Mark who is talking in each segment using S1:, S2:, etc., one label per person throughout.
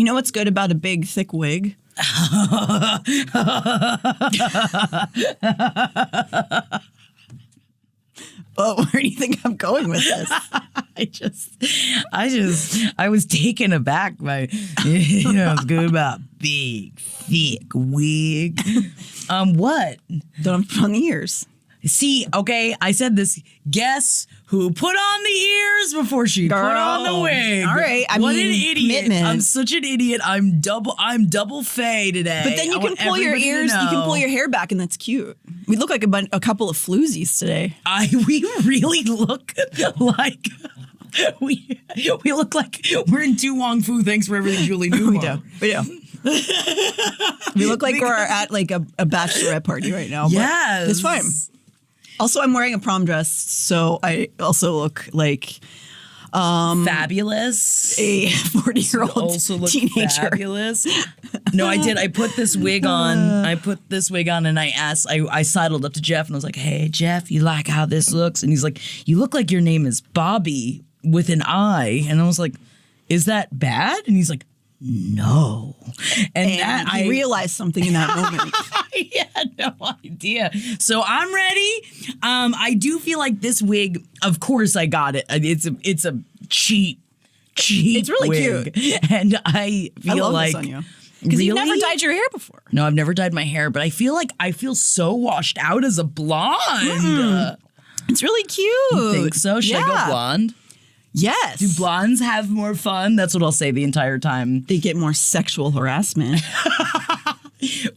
S1: You know what's good about a big, thick wig? Oh, where do you think I'm going with this?
S2: I was taken aback by, it's good about big, thick wig. What?
S1: Don't have on the ears.
S2: See, okay, I said this. Guess who put on the ears before she put on the wig?
S1: All right,
S2: what an idiot!
S1: Commitment.
S2: I'm such an idiot. I'm double fay today.
S1: But then you can pull your ears. You can pull your hair back, and that's cute. We look like a couple of floozies today.
S2: We really look like we look like we're in Tu Wong Fu. Thanks for everything, Julie.
S1: We do. We look like we're at like a bachelorette party right now.
S2: Yes,
S1: it's fine. Also, I'm wearing a prom dress, so I also look like
S2: fabulous.
S1: A 40-year-old
S2: also look
S1: teenager.
S2: Fabulous. No, I did. I put this wig on. And I sidled up to Jeff and I was like, "Hey, Jeff, you like how this looks?" And he's like, "You look like your name is Bobby with an I." And I was like, "Is that bad?" And he's like, "No." And
S1: I realized something in that moment.
S2: I had no idea. So I'm ready. I do feel like this wig, of course I got it. It's a cheap
S1: It's really
S2: wig.
S1: cute.
S2: And I feel
S1: love
S2: like
S1: this on you. Because you've never dyed your hair before.
S2: No, I've never dyed my hair, but I feel so washed out as a blonde.
S1: It's really cute.
S2: You think so? Should I go blonde?
S1: Yes.
S2: Do blondes have more fun? That's what I'll say the entire time.
S1: They get more sexual harassment.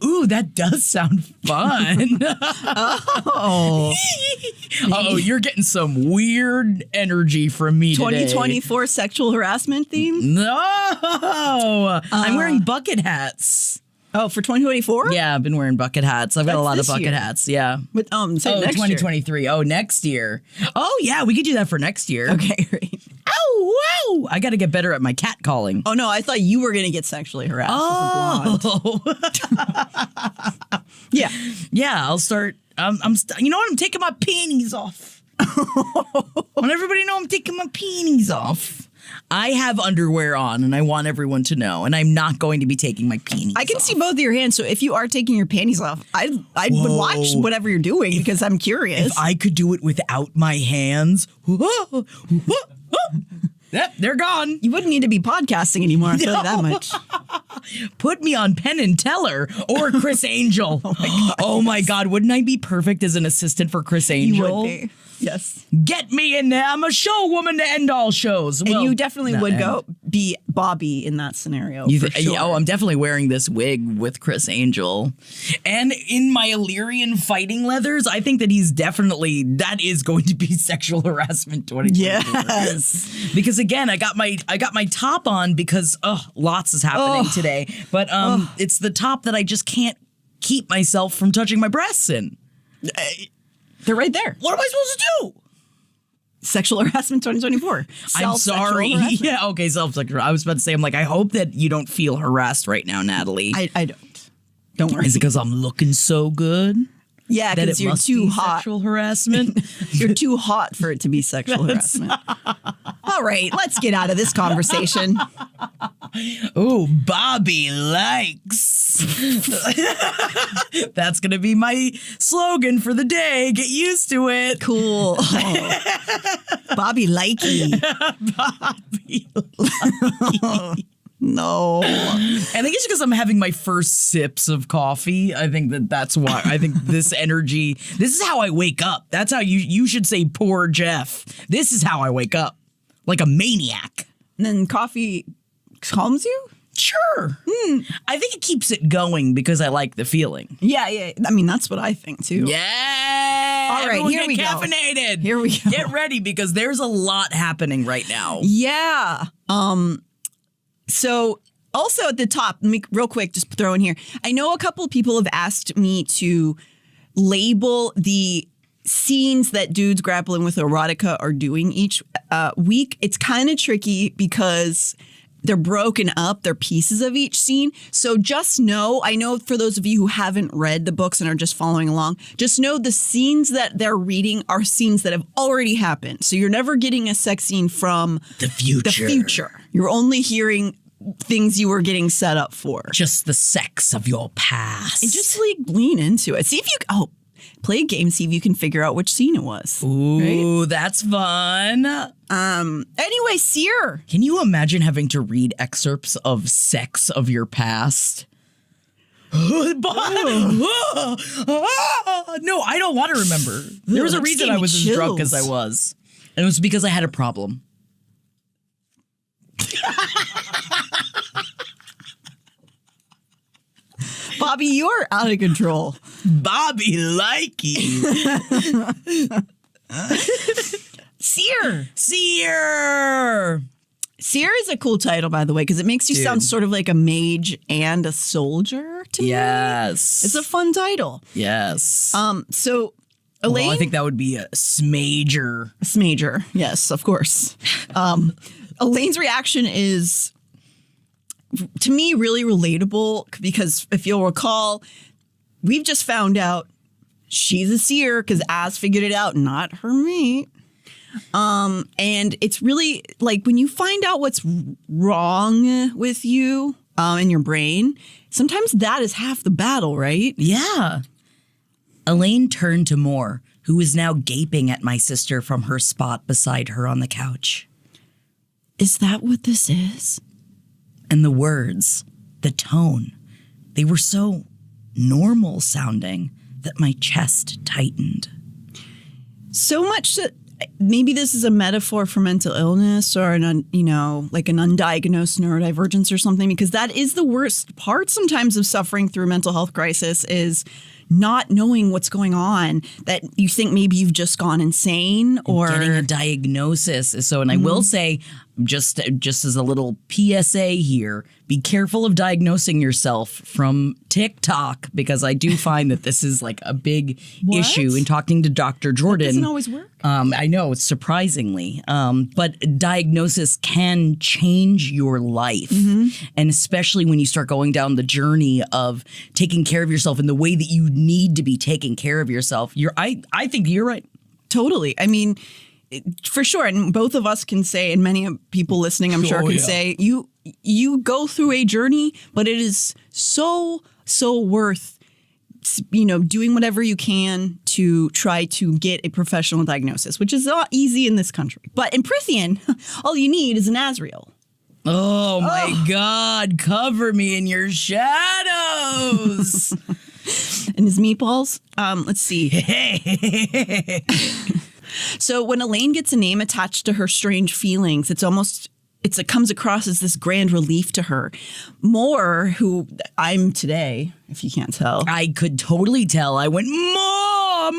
S2: Ooh, that does sound fun.
S1: Oh,
S2: you're getting some weird energy from me today.
S1: 2024 sexual harassment theme?
S2: No. I'm wearing bucket hats.
S1: Oh, for 2024?
S2: Yeah, I've been wearing bucket hats. I've got a lot of bucket hats. Yeah.
S1: But, next
S2: 2023.
S1: Year.
S2: Oh, next year. Oh, yeah, we could do that for next year.
S1: Okay, great.
S2: Ow, wow. I got to get better at my cat calling.
S1: Oh, no, I thought you were going to get sexually harassed as a blonde. Yeah.
S2: Yeah, I'll start. You know what? I'm taking my panties off. I want everybody to know I'm taking my panties off. I have underwear on, and I want everyone to know, and I'm not going to be taking my panties off.
S1: I can see both of your hands, so if you are taking your panties off, I would watch whatever you're doing because I'm curious.
S2: If I could do it without my hands, they're gone.
S1: You wouldn't need to be podcasting anymore, I feel that much.
S2: Put me on Penn and Teller or Chris Angel. Oh my God, wouldn't I be perfect as an assistant for Chris Angel?
S1: You would be. Yes.
S2: Get me in there. I'm a show woman to end all shows.
S1: And you definitely would be Bobby in that scenario. For sure.
S2: Oh, I'm definitely wearing this wig with Chris Angel. And in my Illyrian fighting leathers, I think that that is going to be sexual harassment 2024.
S1: Yes.
S2: Because again, I got my top on because lots is happening today. But it's the top that I just can't keep myself from touching my breasts in.
S1: They're right there.
S2: What am I supposed to do?
S1: Sexual harassment 2024.
S2: I'm sorry. Yeah, okay, self-sexual. I was about to say, I'm like, I hope that you don't feel harassed right now, Natalie.
S1: I don't. Don't worry.
S2: Is it because I'm looking so good?
S1: Yeah, because you're too hot.
S2: Sexual harassment?
S1: You're too hot for it to be sexual harassment. All right, let's get out of this conversation.
S2: Ooh, Bobby likes. That's going to be my slogan for the day. Get used to it.
S1: Cool. Oh. Bobby likey.
S2: Bobby likey.
S1: No.
S2: I think it's because I'm having my first sips of coffee. I think that's why. I think this energy, this is how I wake up. That's how you should say poor Jeff. This is how I wake up. Like a maniac.
S1: And then coffee calms you?
S2: Sure. I think it keeps it going because I like the feeling.
S1: Yeah. I mean, that's what I think too.
S2: Yeah.
S1: All right,
S2: Everyone
S1: here we go.
S2: Caffeinated.
S1: Here we go.
S2: Get ready because there's a lot happening right now.
S1: Yeah. So also at the top, let me real quick just throw in here. I know a couple of people have asked me to label the scenes that dudes grappling with erotica are doing each week. It's kind of tricky because they're broken up. They're pieces of each scene. So just know, I know for those of you who haven't read the books and are just following along, just know the scenes that they're reading are scenes that have already happened. So you're never getting a sex scene from
S2: the future.
S1: You're only hearing things you were getting set up for.
S2: Just the sex of your past.
S1: And just like lean into it. See if you play a game, see if you can figure out which scene it was.
S2: Ooh, right? That's fun.
S1: Anyway, Seer.
S2: Can you imagine having to read excerpts of sex of your past? No, I don't want to remember. There was a reason I was as drunk as I was. And it was because I had a problem.
S1: Bobby, you're out of control.
S2: Bobby likey.
S1: Seer.
S2: Seer.
S1: Seer is a cool title, by the way, because it makes you sound sort of like a mage and a soldier to me.
S2: Yes.
S1: It's a fun title.
S2: Yes.
S1: So Elain.
S2: Well, I think that would be a smager.
S1: A smager, yes, of course. Elain's reaction is, to me, really relatable because if you'll recall, we've just found out she's a seer because Az figured it out, not her mate. And it's really like when you find out what's wrong with you in your brain, sometimes that is half the battle, right?
S2: Yeah. Elain turned to Moore, who was now gaping at my sister from her spot beside her on the couch.
S1: Is that what this is?
S2: And the words, the tone, they were so normal sounding that my chest tightened.
S1: So much that maybe this is a metaphor for mental illness or like an undiagnosed neurodivergence or something, because that is the worst part sometimes of suffering through a mental health crisis is not knowing what's going on, that you think maybe you've just gone insane or
S2: getting a diagnosis. So, and I will say, just as a little PSA here, be careful of diagnosing yourself from TikTok, because I do find that this is like a big issue. In talking to Dr. Jordan,
S1: that doesn't always work.
S2: I know, it's surprisingly, but diagnosis can change your life, and especially when you start going down the journey of taking care of yourself in the way that you need to be taking care of yourself. I think you're right.
S1: Totally. I mean, for sure. And both of us can say, and many people listening, I'm sure, can say, you go through a journey, but it is so worth, doing whatever you can to try to get a professional diagnosis, which is not easy in this country. But in Prithian, all you need is an Azrael.
S2: Oh my God, cover me in your shadows.
S1: And his meatballs. Let's see. So when Elain gets a name attached to her strange feelings, it comes across as this grand relief to her. Moore, who I'm today, if you can't tell.
S2: I could totally tell. I went, More.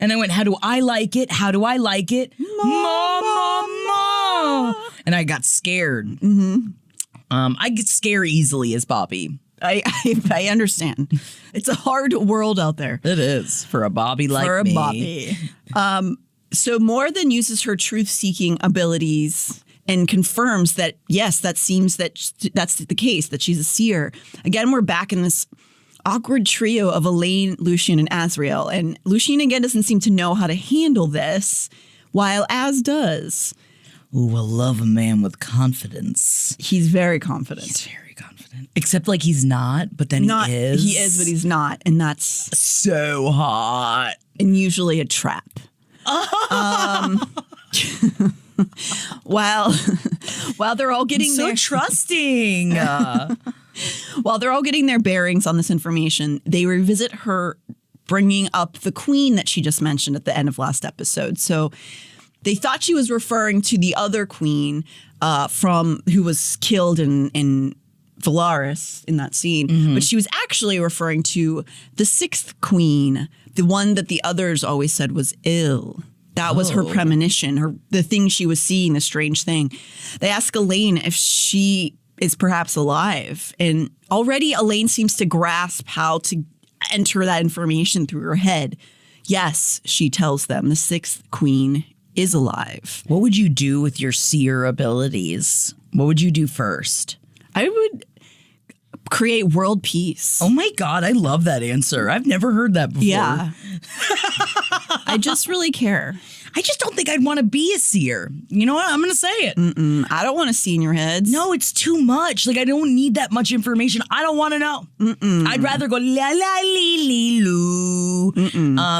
S2: And I went, how do I like it? How do I like it? More. And I got scared. I get scared easily as Bobby.
S1: I understand. It's a hard world out there.
S2: It is for a Bobby like me.
S1: For a Bobby. So More then uses her truth-seeking abilities and confirms that, yes, that seems that that's the case, that she's a seer. Again, we're back in this awkward trio of Elain, Lucien, and Azrael. And Lucien, again, doesn't seem to know how to handle this, while Az does.
S2: Ooh, I love a man with confidence.
S1: He's very confident.
S2: He's very confident. Except like he's not, but then he is.
S1: He is, but he's not. And that's
S2: so hot.
S1: And usually a trap. While they're all getting
S2: so trusting.
S1: While they're all getting their bearings on this information, they revisit her bringing up the queen that she just mentioned at the end of last episode. So they thought she was referring to the other queen who was killed in Valaris in that scene, but she was actually referring to the sixth queen, the one that the others always said was ill. That was her premonition, the thing she was seeing, the strange thing. They ask Elain if she is perhaps alive, and already Elain seems to grasp how to enter that information through her head. Yes, she tells them the sixth queen is alive.
S2: What would you do with your seer abilities? What would you do first?
S1: I would create world peace.
S2: Oh my God, I love that answer. I've never heard that before.
S1: Yeah. I just really care.
S2: I just don't think I'd want to be a seer. You know what? I'm going to say it.
S1: I don't want to see in your heads.
S2: No, it's too much. Like, I don't need that much information. I don't want to know. I'd rather go la la lee lee loo.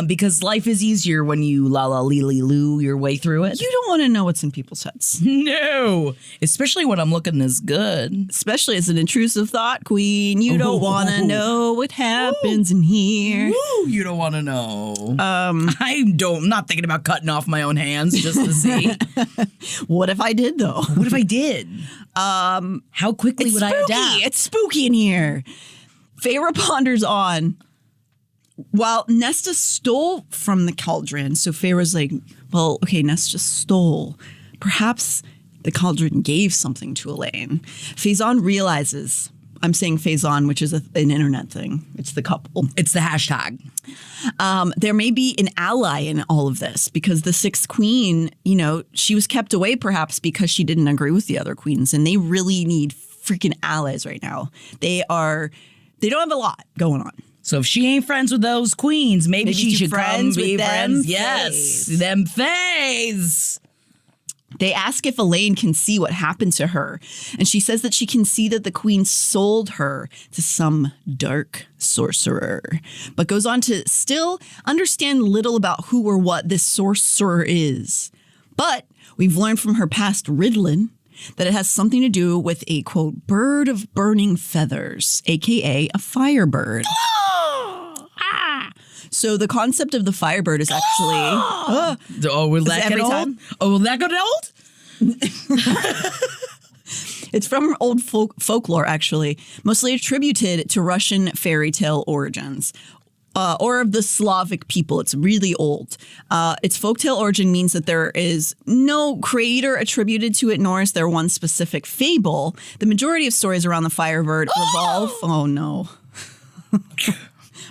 S2: Because life is easier when you la la lee lee loo your way through it.
S1: You don't want to know what's in people's heads.
S2: No. Especially when I'm looking this good.
S1: Especially as an intrusive thought queen. You don't want to know what happens in here.
S2: Ooh, you don't want to know. I'm not thinking about cutting off my own hands just to see.
S1: What if I did, though?
S2: What if I did? How quickly would I adapt?
S1: It's spooky in here. Feyre ponders on. While Nesta stole from the cauldron, so Feyre's like, well, okay, Nesta stole. Perhaps the cauldron gave something to Elain. Faison realizes, I'm saying Faison, which is an internet thing. It's the couple.
S2: It's the hashtag.
S1: There may be an ally in all of this because the sixth queen, she was kept away perhaps because she didn't agree with the other queens, and they really need freaking allies right now. They don't have a lot going on.
S2: So if she ain't friends with those queens, maybe she should come be friends.
S1: Yes,
S2: them fays.
S1: They ask if Elain can see what happened to her, and she says that she can see that the queen sold her to some dark sorcerer, but goes on to still understand little about who or what this sorcerer is. But we've learned from her past Ridlin that it has something to do with a, quote, bird of burning feathers, a.k.a. a Firebird. So the concept of the Firebird is actually...
S2: will that get old?
S1: Time?
S2: Oh, will that get old?
S1: It's from old folklore, actually, mostly attributed to Russian fairy tale origins. Or of the Slavik people. It's really old. Its folktale origin means that there is no creator attributed to it, nor is there one specific fable. The majority of stories around the Firebird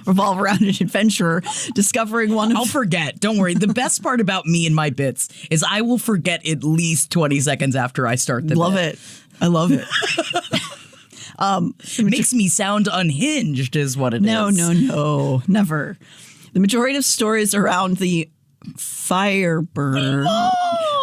S1: revolve around an adventurer discovering one of...
S2: I'll forget. Don't worry. The best part about me and my bits is I will forget at least 20 seconds after I start the bit.
S1: I love it.
S2: Makes me sound unhinged is what it is.
S1: No, never. The majority of stories around the Firebird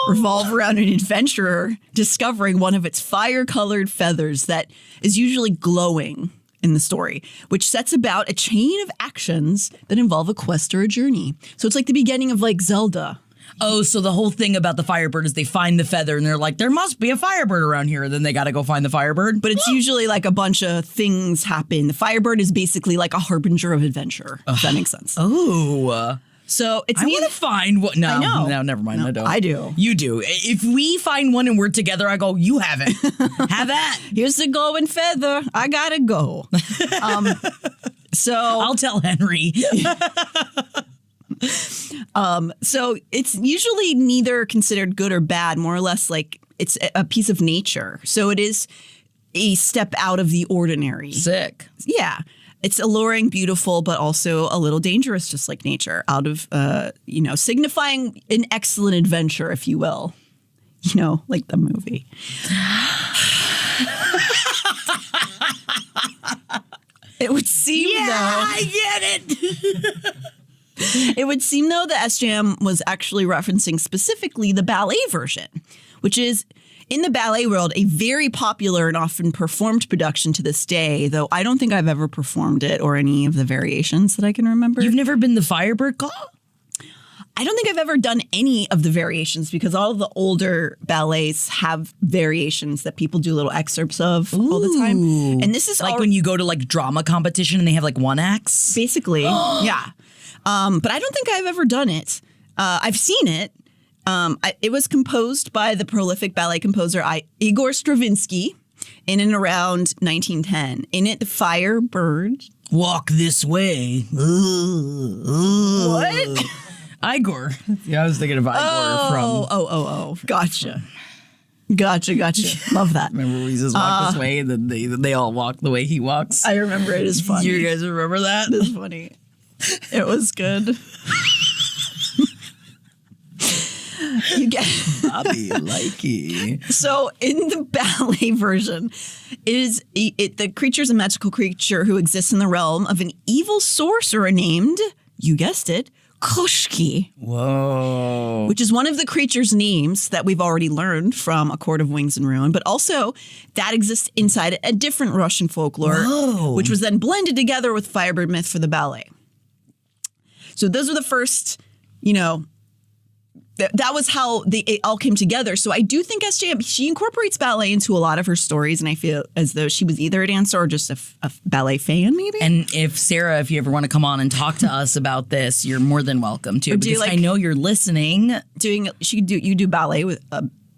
S1: revolve around an adventurer discovering one of its fire-colored feathers that is usually glowing in the story, which sets about a chain of actions that involve a quest or a journey. So it's like the beginning of like Zelda.
S2: Oh, so the whole thing about the Firebird is they find the feather and they're like, there must be a Firebird around here. And then they got to go find the Firebird.
S1: But it's usually like a bunch of things happen. The Firebird is basically like a harbinger of adventure, if that makes sense.
S2: Oh.
S1: So it's...
S2: I want to find what... No,
S1: I know.
S2: No, never mind.
S1: No,
S2: I don't.
S1: I do.
S2: You do. If we find one and we're together, I go, you have it. Have that.
S1: Here's the glowing feather. I gotta go. So
S2: I'll tell Henry.
S1: So it's usually neither considered good or bad, more or less like it's a piece of nature. So it is a step out of the ordinary.
S2: Sick.
S1: Yeah. It's alluring, beautiful, but also a little dangerous, just like nature, out of, signifying an excellent adventure, if you will. Like the movie. It would seem, though.
S2: I get it.
S1: It would seem, though, that SJM was actually referencing specifically the ballet version, which is, in the ballet world, a very popular and often performed production to this day, though I don't think I've ever performed it or any of the variations that I can remember.
S2: You've never been the Firebird call?
S1: I don't think I've ever done any of the variations because all of the older ballets have variations that people do little excerpts of all the time. And this is
S2: like when you go to like drama competition and they have like one acts?
S1: Basically, yeah. But I don't think I've ever done it. I've seen it. It was composed by the prolific ballet composer Igor Stravinsky in and around 1910. In it, the Firebird.
S2: Walk this way.
S1: What?
S2: Igor. Yeah, I was thinking of Igor from...
S1: Oh. Gotcha. Love that.
S2: Remember we just walk this way and then they all walk the way he walks?
S1: I remember it. It's funny.
S2: You guys remember that?
S1: It's funny. It was good. You get
S2: Bobby likey.
S1: So in the ballet version, the creature is a magical creature who exists in the realm of an evil sorcerer named, you guessed it, Koski,
S2: Whoa.
S1: which is one of the creatures' names that we've already learned from A Court of Wings and Ruin, but also that exists inside a different Russian folklore, which was then blended together with Firebird myth for the ballet. So those were the first, that was how it all came together. So I do think SJM, she incorporates ballet into a lot of her stories, and I feel as though she was either a dancer or just a ballet fan, maybe.
S2: And Sarah, if you ever want to come on and talk to us about this, you're more than welcome to, because I know you're listening.
S1: You do ballet with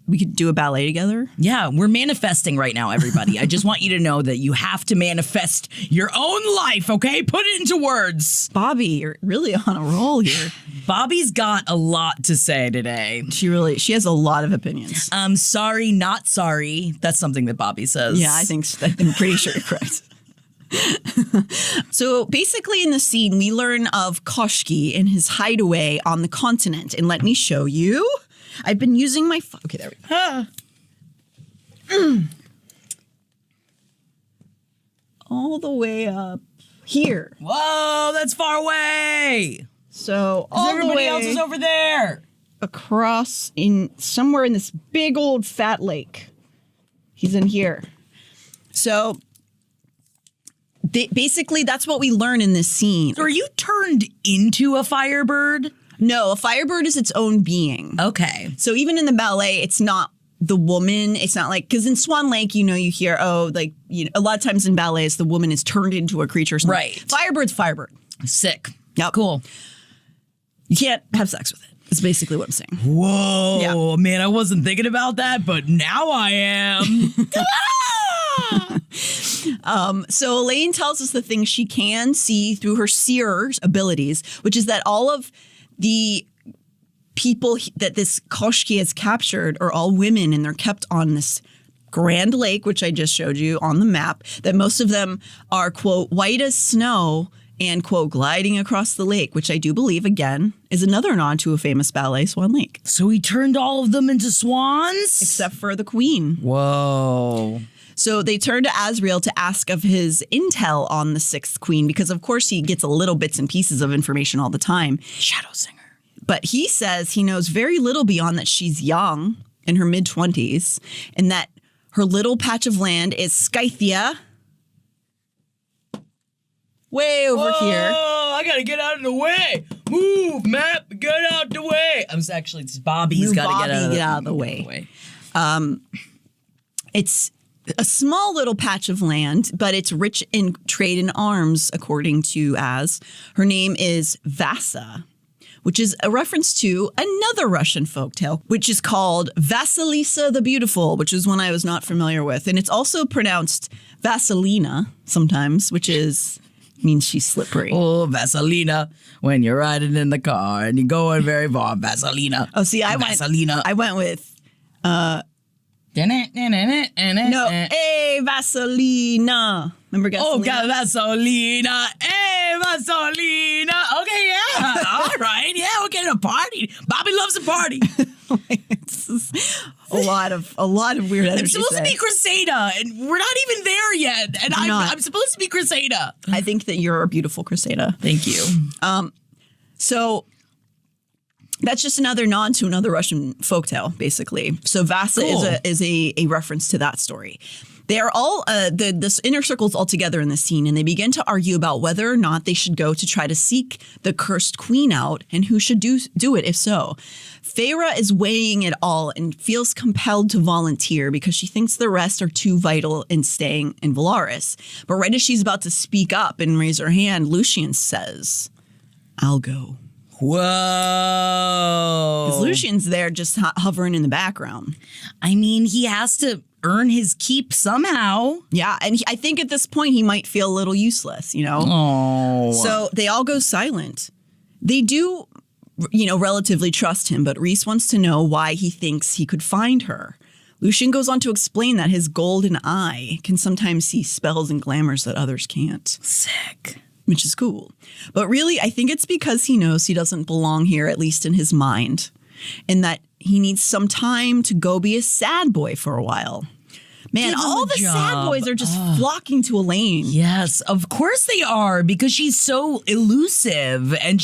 S1: we could do a ballet together.
S2: Yeah, we're manifesting right now, everybody. I just want you to know that you have to manifest your own life, okay? Put it into words.
S1: Bobby, you're really on a roll here.
S2: Bobby's got a lot to say today.
S1: She has a lot of opinions.
S2: Sorry, not sorry. That's something that Bobby says.
S1: Yeah, I'm pretty sure you're correct. So basically in the scene, we learn of Koski in his hideaway on the continent. And let me show you. I've been using my okay, there we go. All the way up here.
S2: Whoa, that's far away.
S1: So all
S2: everybody
S1: the way
S2: else is over there.
S1: Across somewhere in this big old fat lake. He's in here. So basically that's what we learn in this scene.
S2: So are you turned into a Firebird?
S1: No, a Firebird is its own being.
S2: Okay.
S1: So even in the ballet, it's not the woman. It's not like, because in Swan Lake, you hear, a lot of times in ballets, the woman is turned into a creature.
S2: Right.
S1: Firebird's Firebird.
S2: Sick.
S1: Yep.
S2: Cool.
S1: You can't have sex with it. That's basically what I'm saying.
S2: Whoa.
S1: Yeah.
S2: Man, I wasn't thinking about that, but now I am.
S1: So Elain tells us the things she can see through her seer abilities, which is that all of the people that this Koski has captured are all women, and they're kept on this grand lake, which I just showed you on the map, that most of them are, quote, white as snow and, quote, gliding across the lake, which I do believe, again, is another nod to a famous ballet, Swan Lake.
S2: So he turned all of them into swans?
S1: Except for the queen.
S2: Whoa.
S1: So they turn to Azrael to ask of his intel on the sixth queen, because of course he gets a little bits and pieces of information all the time.
S2: Shadow Singer.
S1: But he says he knows very little beyond that she's young, in her mid-20s, and that her little patch of land is Scythia, way over here.
S2: Oh, I gotta get out of the way. Move, map, get out the way. It's Bobby's gotta get out of the way.
S1: It's a small little patch of land, but it's rich in trade and arms, according to Az. Her name is Vassa, which is a reference to another Russian folktale, which is called Vasilisa the Beautiful, which is one I was not familiar with. And it's also pronounced Vasilina sometimes, which means she's slippery.
S2: Oh, Vasilina, when you're riding in the car and you're going very far, Vasilina.
S1: Oh, see, I went with... No, hey, Vasilina. Remember Gasolina?
S2: Oh, God, Vasilina. Hey, Vasilina. Okay, yeah. All right. Yeah, we're getting a party. Bobby loves a party.
S1: It's a lot of weird energy.
S2: I'm supposed to be Crusader, and we're not even there yet. And I'm supposed to be Crusader.
S1: I think that you're a beautiful Crusader.
S2: Thank you.
S1: So that's just another nod to another Russian folktale, basically. So Vassa is a reference to that story. They are all, this inner circle's all together in the scene, and they begin to argue about whether or not they should go to try to seek the cursed queen out, and who should do it if so. Feyre is weighing it all and feels compelled to volunteer because she thinks the rest are too vital in staying in Velaris. But right as she's about to speak up and raise her hand, Lucien says, "I'll go."
S2: Whoa.
S1: Because Lucien's there just hovering in the background.
S2: I mean, he has to earn his keep somehow.
S1: Yeah, and I think at this point he might feel a little useless,
S2: Oh.
S1: So they all go silent. They do, relatively trust him, but Rhys wants to know why he thinks he could find her. Lucien goes on to explain that his golden eye can sometimes see spells and glamours that others can't.
S2: Sick.
S1: Which is cool. But really, I think it's because he knows he doesn't belong here, at least in his mind, and that he needs some time to go be a sad boy for a while. Man, all the sad boys are just flocking to Elain.
S2: Yes, of course they are, because she's so elusive, and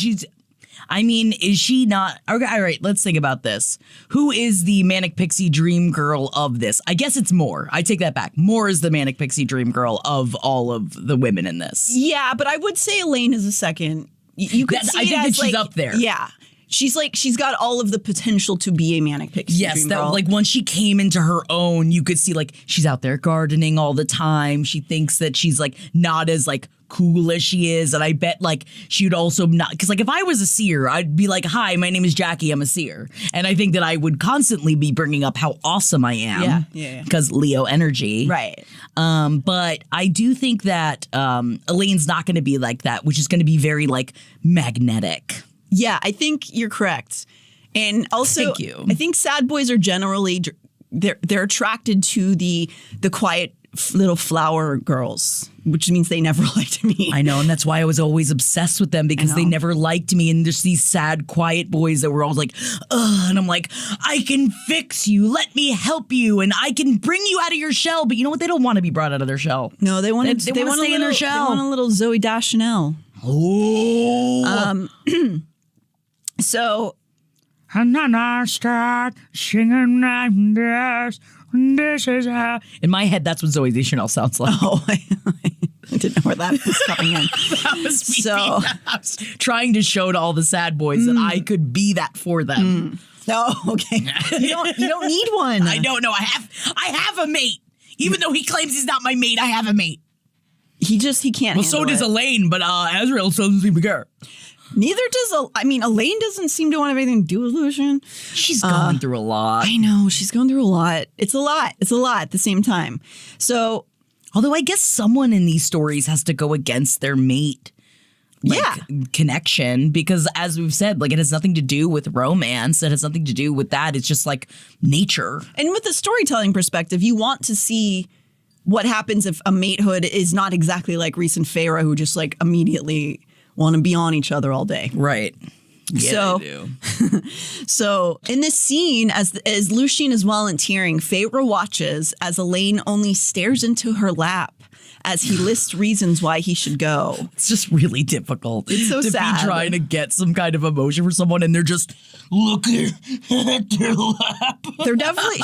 S2: I mean, is she not? Okay, all right, let's think about this. Who is the manic pixie dream girl of this? I guess it's Moore. I take that back. Moore is the manic pixie dream girl of all of the women in this.
S1: Yeah, but I would say Elain is a second. You could see
S2: I think that she's
S1: like,
S2: up there.
S1: Yeah. She's got all of the potential to be a manic pixie dream girl.
S2: Like once she came into her own, you could see like she's out there gardening all the time. She thinks that she's like not as like cool as she is, and I bet like she would also not, because like if I was a seer, I'd be like, "Hi, my name is Jackie. I'm a seer," and I think that I would constantly be bringing up how awesome I am.
S1: Yeah.
S2: Because Leo energy,
S1: Right.
S2: But I do think that Elaine's not going to be like that, which is going to be very like magnetic.
S1: Yeah, I think you're correct. And also,
S2: Thank you.
S1: I think sad boys are generally they're attracted to the quiet little flower girls, which means they never liked me.
S2: I know, and that's why I was always obsessed with them, because they never liked me. And there's these sad, quiet boys that were always like, ugh, and I'm like, I can fix you. Let me help you, and I can bring you out of your shell. But you know what? They don't want to be brought out of their shell.
S1: No, they want to
S2: stay in their shell.
S1: They want a little Zooey Deschanel.
S2: Oh.
S1: So,
S2: and then I start singing like this. This is how. In my head, that's what Zooey Deschanel sounds like.
S1: oh, I didn't know where that was coming in.
S2: That was me.
S1: So,
S2: I was trying to show to all the sad boys that I could be that for them.
S1: no, okay. You don't need one.
S2: I don't know. I have a mate. Even though he claims he's not my mate, I have a mate.
S1: He can't.
S2: Well, so
S1: handle
S2: does
S1: it.
S2: Elaine, but Azrael doesn't seem to care.
S1: Neither does Elaine doesn't seem to want to have anything to do with Lucien.
S2: She's going through a lot.
S1: I know, she's going through a lot. It's a lot at the same time. So,
S2: although I guess someone in these stories has to go against their mate. Connection, because as we've said, like it has nothing to do with romance. It has nothing to do with that. It's just like nature.
S1: And with the storytelling perspective, you want to see what happens if a matehood is not exactly like Rhys and Feyre, who just like immediately want to be on each other all day.
S2: Right. Yeah,
S1: so,
S2: they do.
S1: So in this scene, as Lucien is volunteering, Feyre watches as Elain only stares into her lap as he lists reasons why he should go.
S2: It's just really difficult.
S1: It's so
S2: to
S1: sad.
S2: be trying to get some kind of emotion for someone and they're just looking at their lap.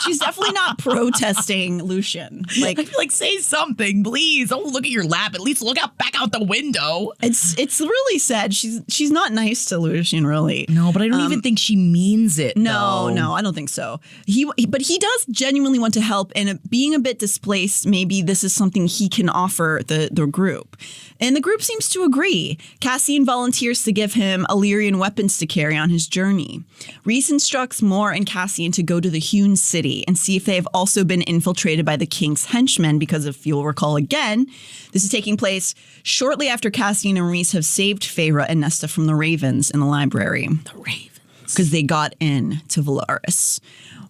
S1: She's definitely not protesting Lucien.
S2: I'd be like, say something, please. Don't look at your lap. At least look back out the window.
S1: It's really sad. She's not nice to Lucien, really.
S2: No, but I don't even think she means it.
S1: No, I don't think so. But he does genuinely want to help, and being a bit displaced, maybe this is something he can offer the group. And the group seems to agree. Cassian volunteers to give him Illyrian weapons to carry on his journey. Rhys instructs Moore and Cassian to go to the hewn city and see if they have also been infiltrated by the king's henchmen, because if you'll recall again, this is taking place shortly after Cassian and Rhys have saved Feyre and Nesta from the ravens in the library.
S2: The ravens.
S1: Because they got in to Velaris.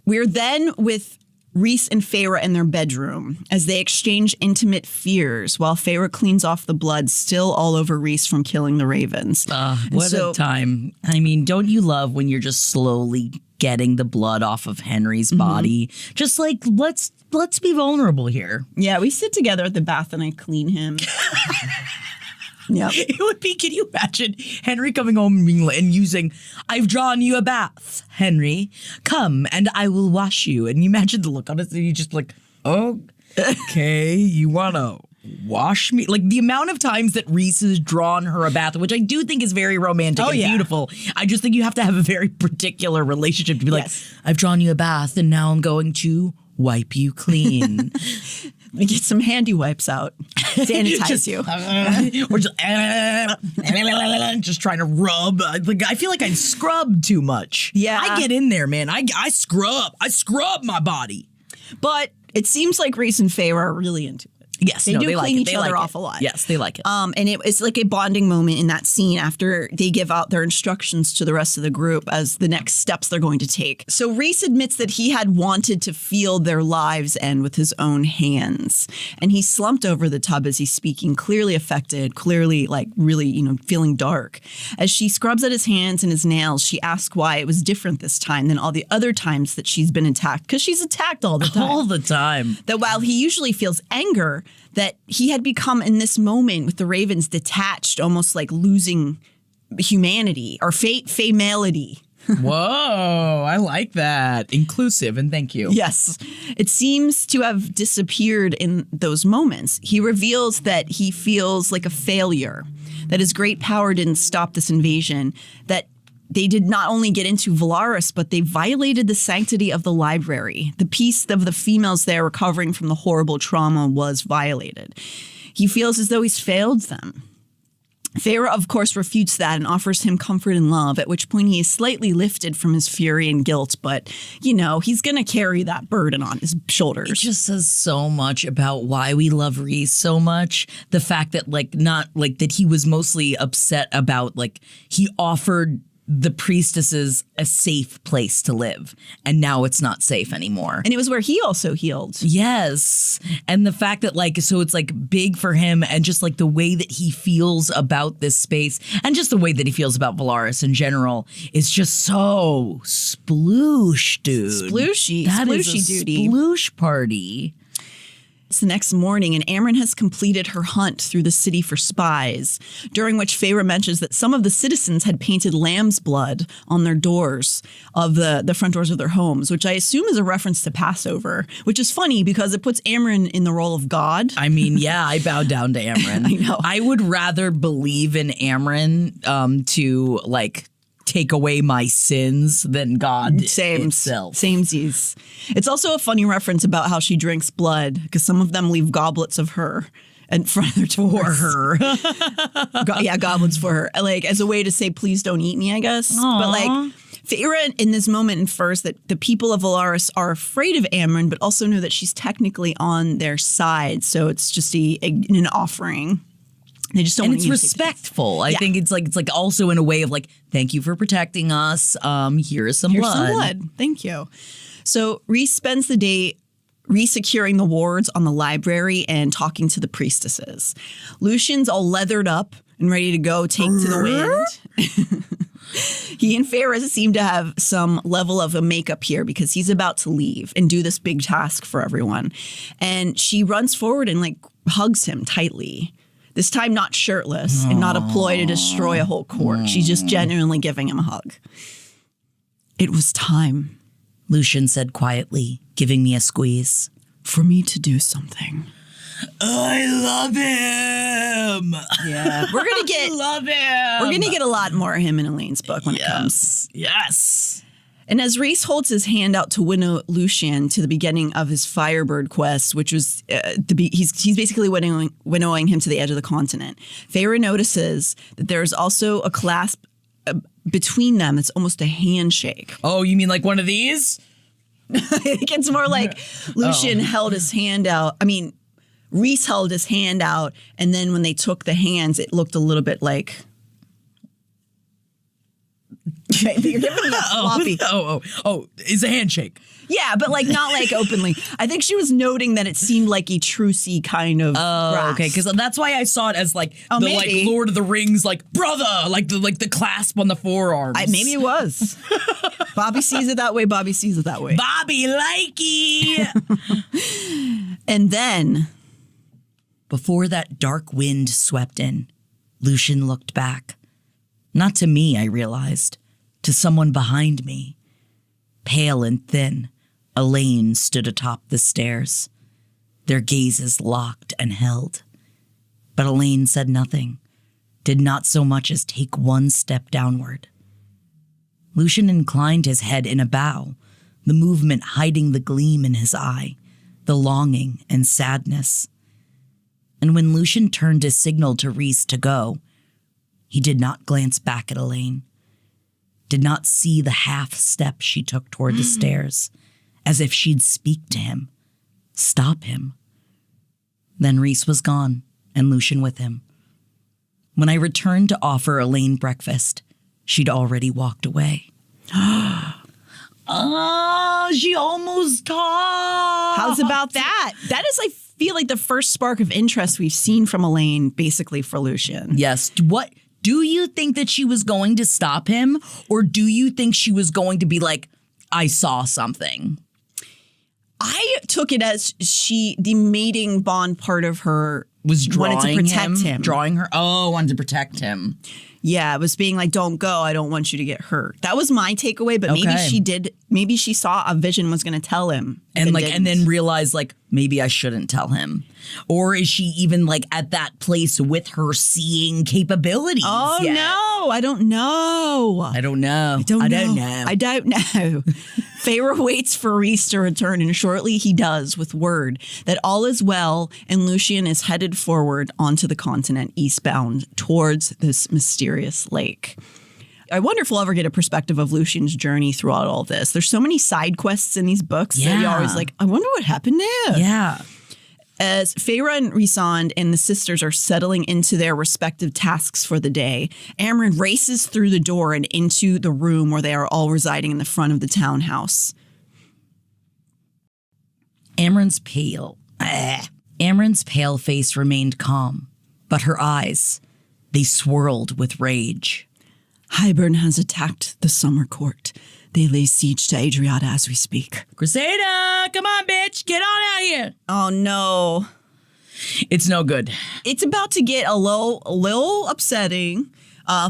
S1: We're then with Rhys and Feyre in their bedroom as they exchange intimate fears while Feyre cleans off the blood still all over Rhys from killing the ravens.
S2: What a time. I mean, don't you love when you're just slowly getting the blood off of Henry's body? Just like, let's be vulnerable here.
S1: Yeah, we sit together at the bath and I clean him. Yeah,
S2: it would be. Can you imagine Henry coming home and using, "I've drawn you a bath, Henry. Come and I will wash you." And you imagine the look on his face. You just like, oh, okay, you wanna wash me? Like the amount of times that Rhys has drawn her a bath, which I do think is very romantic and beautiful. I just think you have to have a very particular relationship to be like, I've drawn you a bath and now I'm going to wipe you clean.
S1: We get some handy wipes out. Sanitize you.
S2: Or just trying to rub. I feel like I scrub too much.
S1: Yeah.
S2: I get in there, man. I scrub. I scrub my body.
S1: But it seems like Rhys and Feyre are really into it.
S2: Yes,
S1: they do
S2: like
S1: clean
S2: it.
S1: each
S2: They
S1: other
S2: like
S1: off
S2: it.
S1: a lot.
S2: Yes, they like it.
S1: And it's like a bonding moment in that scene after they give out their instructions to the rest of the group as the next steps they're going to take. So Rhys admits that he had wanted to feel their lives end with his own hands. And he slumped over the tub as he's speaking, clearly affected, clearly like really, feeling dark. As she scrubs at his hands and his nails, she asks why it was different this time than all the other times that she's been attacked. Because she's attacked all the time.
S2: All the time.
S1: That while he usually feels anger, that he had become in this moment with the ravens detached, almost like losing humanity or famality.
S2: Whoa, I like that. Inclusive, and thank you.
S1: Yes. It seems to have disappeared in those moments. He reveals that he feels like a failure, that his great power didn't stop this invasion, that they did not only get into Valaris, but they violated the sanctity of the library. The peace of the females there recovering from the horrible trauma was violated. He feels as though he's failed them. Feyre, of course, refutes that and offers him comfort and love, at which point he is slightly lifted from his fury and guilt. But, you know, he's going to carry that burden on his shoulders.
S2: It just says so much about why we love Rhys so much. The fact that, like, not, like, that he was mostly upset about, like, he offered the priestesses a safe place to live, and now it's not safe anymore.
S1: And it was where he also healed.
S2: Yes. And the fact that, like, so it's like big for him, and just like the way that he feels about this space, and just the way that he feels about Valaris in general is just so sploosh, dude.
S1: Splooshy.
S2: That
S1: Splooshy
S2: is a
S1: duty.
S2: sploosh party.
S1: It's the next morning, and Amren has completed her hunt through the city for spies, during which Feyre mentions that some of the citizens had painted lamb's blood on their doors of the front doors of their homes, which I assume is a reference to Passover, which is funny because it puts Amren in the role of God.
S2: I mean, yeah, I bow down to Amren.
S1: I know.
S2: I would rather believe in Amren to, like, take away my sins than God itself.
S1: Samesies. It's also a funny reference about how she drinks blood, because some of them leave goblets of her in front of their doors.
S2: For her.
S1: Yeah, goblets for her. Like, as a way to say, please don't eat me, I guess.
S2: Aww.
S1: But like, Feyre in this moment infers that the people of Valaris are afraid of Amren, but also know that she's technically on their side. So it's just an offering. They just don't
S2: and
S1: want
S2: it's respectful. I think it's like also in a way of like, thank you for protecting us. Here's some blood.
S1: Thank you. So Rhys spends the day resecuring the wards on the library and talking to the priestesses. Lucien's all leathered up and ready to go take to the wind. He and Feyre seem to have some level of a makeup here because he's about to leave and do this big task for everyone. And she runs forward and like hugs him tightly. This time not shirtless and not a ploy to destroy a whole court. She's just genuinely giving him a hug. It was time,
S2: Lucien said quietly, giving me a squeeze.
S1: For me to do something.
S2: I love him.
S1: Yeah. We're gonna get a lot more of him in Elaine's book when it comes.
S2: Yes.
S1: And as Rhys holds his hand out to winnow Lucien to the beginning of his Firebird quest, which was he's basically winnowing him to the edge of the continent, Feyre notices that there's also a clasp between them that's almost a handshake.
S2: Oh, you mean like one of these?
S1: I think it's more like Lucien held his hand out. I mean, Rhys held his hand out, and then when they took the hands, it looked a little bit like... You're giving me a floppy.
S2: It's a handshake.
S1: Yeah, but like not like openly. I think she was noting that it seemed like a trucey kind of.
S2: Oh, okay, because that's why I saw it as like
S1: maybe.
S2: like Lord of the Rings, like brother, like the clasp on the forearms.
S1: Maybe it was. Bobby sees it that way. Bobby sees it that way.
S2: Bobby likey.
S1: And then,
S2: before that dark wind swept in, Lucien looked back. Not to me, I realized. To someone behind me. Pale and thin, Elain stood atop the stairs. Their gazes locked and held. But Elain said nothing, did not so much as take one step downward. Lucien inclined his head in a bow, the movement hiding the gleam in his eye, the longing and sadness. And when Lucien turned to signal to Rhys to go, he did not glance back at Elain, did not see the half step she took toward the stairs, as if she'd speak to him, stop him. Then Rhys was gone, and Lucien with him. When I returned to offer Elain breakfast, she'd already walked away. She almost talked.
S1: how's about that? That is, I feel like, the first spark of interest we've seen from Elain, basically, for Lucien.
S2: Yes. What? Do you think that she was going to stop him, or do you think she was going to be like, I saw something?
S1: I took it as the mating bond part of her
S2: was drawing
S1: wanted to protect him.
S2: Drawing her. Oh, wanted to protect him.
S1: Yeah, it was being like, don't go. I don't want you to get hurt. That was my takeaway, but maybe she did. Maybe she saw a vision was going to tell him.
S2: And then realized like, maybe I shouldn't tell him. Or is she even like at that place with her seeing capabilities?
S1: Oh,
S2: yet?
S1: No, I don't know.
S2: I don't know.
S1: I don't know. Feyre waits for Rhys to return, and shortly he does, with word that all is well, and Lucien is headed forward onto the continent eastbound towards this mysterious lake. I wonder if we'll ever get a perspective of Lucien's journey throughout all this. There's so many side quests in these books that you're always like, I wonder what happened there.
S2: Yeah.
S1: As Feyre and Rhysand and the sisters are settling into their respective tasks for the day, Amren races through the door and into the room where they are all residing in the front of the townhouse.
S2: Amren's pale face remained calm, but her eyes, they swirled with rage.
S1: Hybern has attacked the summer court. They lay siege to Adriata as we speak.
S2: Crusader, come on, bitch, get on out here.
S1: Oh, no.
S2: It's no good.
S1: It's about to get a little upsetting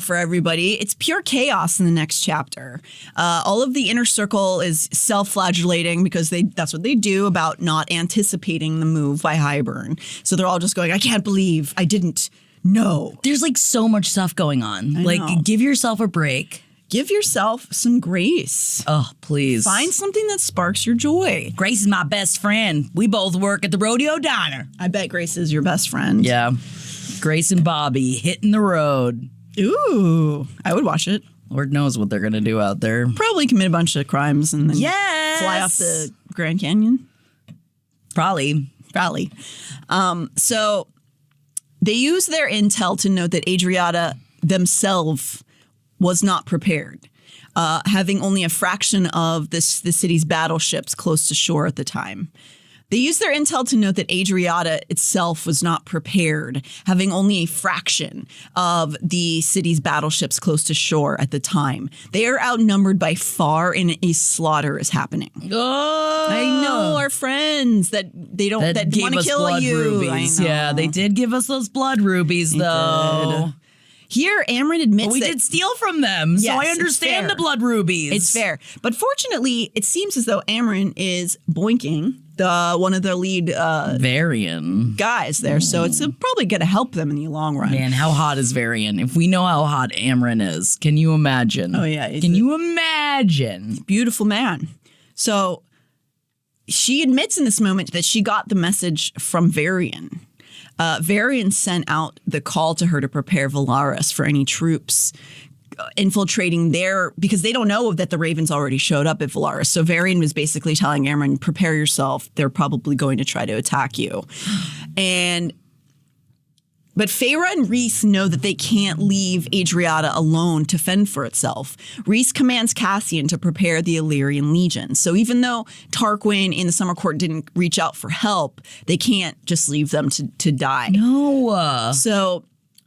S1: for everybody. It's pure chaos in the next chapter. All of the inner circle is self-flagellating because that's what they do about not anticipating the move by Hybern. So they're all just going, I can't believe I didn't know.
S2: There's like so much stuff going on. Like, give yourself a break.
S1: Give yourself some grace.
S2: Oh, please.
S1: Find something that sparks your joy.
S2: Grace is my best friend. We both work at the Rodeo Diner.
S1: I bet Grace is your best friend.
S2: Yeah. Grace and Bobby hitting the road.
S1: Ooh, I would watch it.
S2: Lord knows what they're going to do out there.
S1: Probably commit a bunch of crimes and then fly off the Grand Canyon.
S2: Probably.
S1: So they use their intel to note that Adriata themselves was not prepared, having only a fraction of the city's battleships close to shore at the time. They used their intel to note that Adriata itself was not prepared, having only a fraction of the city's battleships close to shore at the time. They are outnumbered by far, and a slaughter is happening.
S2: Oh,
S1: I know our friends that want to kill you.
S2: Rubies. Yeah, they did give us those blood rubies, though.
S1: Here, Amren admits
S2: we did steal from them, so I understand the blood rubies.
S1: It's fair. But fortunately, it seems as though Amren is boinking one of the lead
S2: Varian
S1: guys there. So it's probably going to help them in the long run.
S2: Man, how hot is Varian? If we know how hot Amren is, can you imagine?
S1: Oh, yeah.
S2: Can you imagine?
S1: Beautiful man. So she admits in this moment that she got the message from Varian. Varian sent out the call to her to prepare Valaris for any troops infiltrating there, because they don't know that the Ravens already showed up at Valaris. So Varian was basically telling Amren, prepare yourself. They're probably going to try to attack you. But Feyre and Rhys know that they can't leave Adriata alone to fend for itself. Rhys commands Cassian to prepare the Illyrian legion. So even though Tarquin in the Summer Court didn't reach out for help, they can't just leave them to die.
S2: No.
S1: So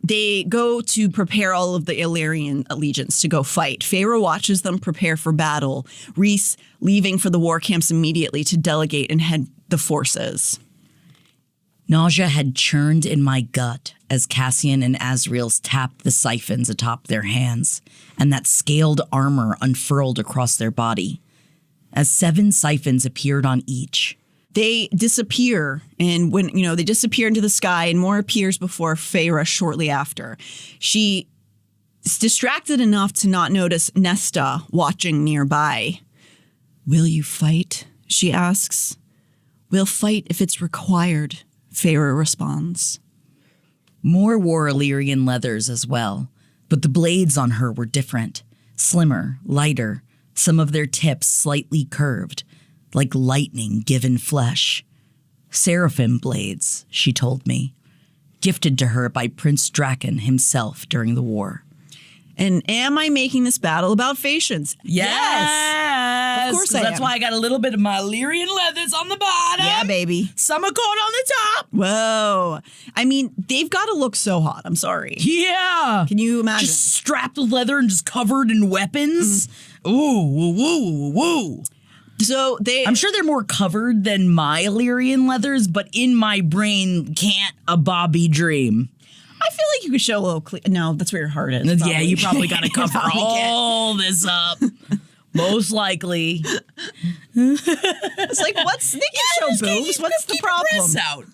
S1: they go to prepare all of the Illyrian legions to go fight. Feyre watches them prepare for battle, Rhys leaving for the war camps immediately to delegate and head the forces.
S2: Nausea had churned in my gut as Cassian and Azriel's tapped the siphons atop their hands, and that scaled armor unfurled across their body. As 7 siphons appeared on each, they disappear, and when they disappear into the sky, and more appears before Feyre shortly after. She is distracted enough to not notice Nesta watching nearby. "Will you fight?" she asks. "We'll fight if it's required," Feyre responds. More wore Illyrian leathers as well, but the blades on her were different, slimmer, lighter, some of their tips slightly curved, like lightning given flesh. Seraphim blades, she told me, gifted to her by Prince Draken himself during the war. And am I making this battle about Phaetians? Yes! Of course I am. That's why I got a little bit of my Illyrian leathers on the bottom.
S1: Yeah, baby.
S2: Summer coat on the top.
S1: Whoa. I mean, they've got to look so hot. I'm sorry.
S2: Yeah.
S1: Can you imagine?
S2: Just strapped with leather and just covered in weapons. Ooh, woo, woo, woo.
S1: So
S2: I'm sure they're more covered than my Illyrian leathers, but in my brain, can't a Bobby dream?
S1: I feel like you could show a little no, that's where your heart is.
S2: Yeah, you probably got to cover all this up. Most likely.
S1: It's like, they can show boobs. What's the problem?
S2: Out.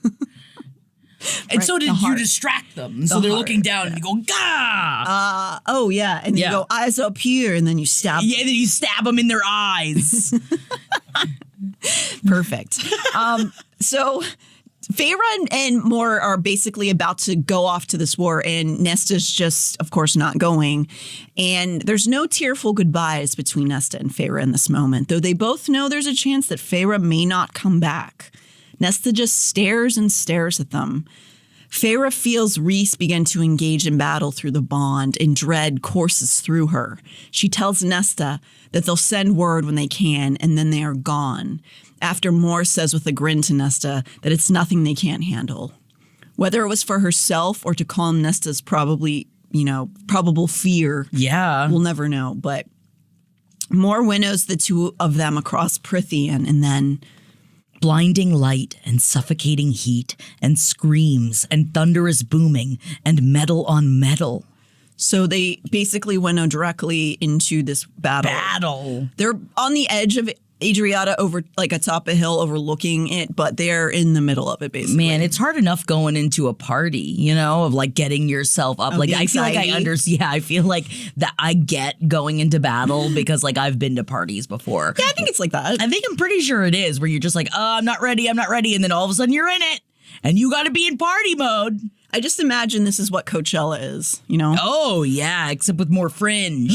S2: And so did you distract them. So they're looking down and you go, gah!
S1: Oh, yeah. And then you go, eyes up here, and then you stab them.
S2: Yeah, then you stab them in their eyes.
S1: Perfect. So Feyre and Mor are basically about to go off to this war, and Nesta's just, of course, not going. And there's no tearful goodbyes between Nesta and Feyre in this moment, though they both know there's a chance that Feyre may not come back. Nesta just stares and stares at them. Feyre feels Rhys begin to engage in battle through the bond, and dread courses through her. She tells Nesta that they'll send word when they can, and then they are gone. After Mor says with a grin to Nesta that it's nothing they can't handle. Whether it was for herself or to calm Nesta's probable fear, we'll never know. But Mor winnows the two of them across Prythian, and then
S2: blinding light and suffocating heat and screams and thunderous booming and metal on metal.
S1: So they basically winnow directly into this battle. They're on the edge of Adriata, over like atop a hill overlooking it, but they're in the middle of it basically.
S2: Man, it's hard enough going into a party, of like getting yourself up. Like I feel like I feel like that I get going into battle because like I've been to parties before.
S1: Yeah, I think it's like that.
S2: I'm pretty sure it is, where you're just like, oh, I'm not ready, and then all of a sudden you're in it and you got to be in party mode.
S1: I just imagine this is what Coachella is,
S2: Oh yeah, except with more fringe.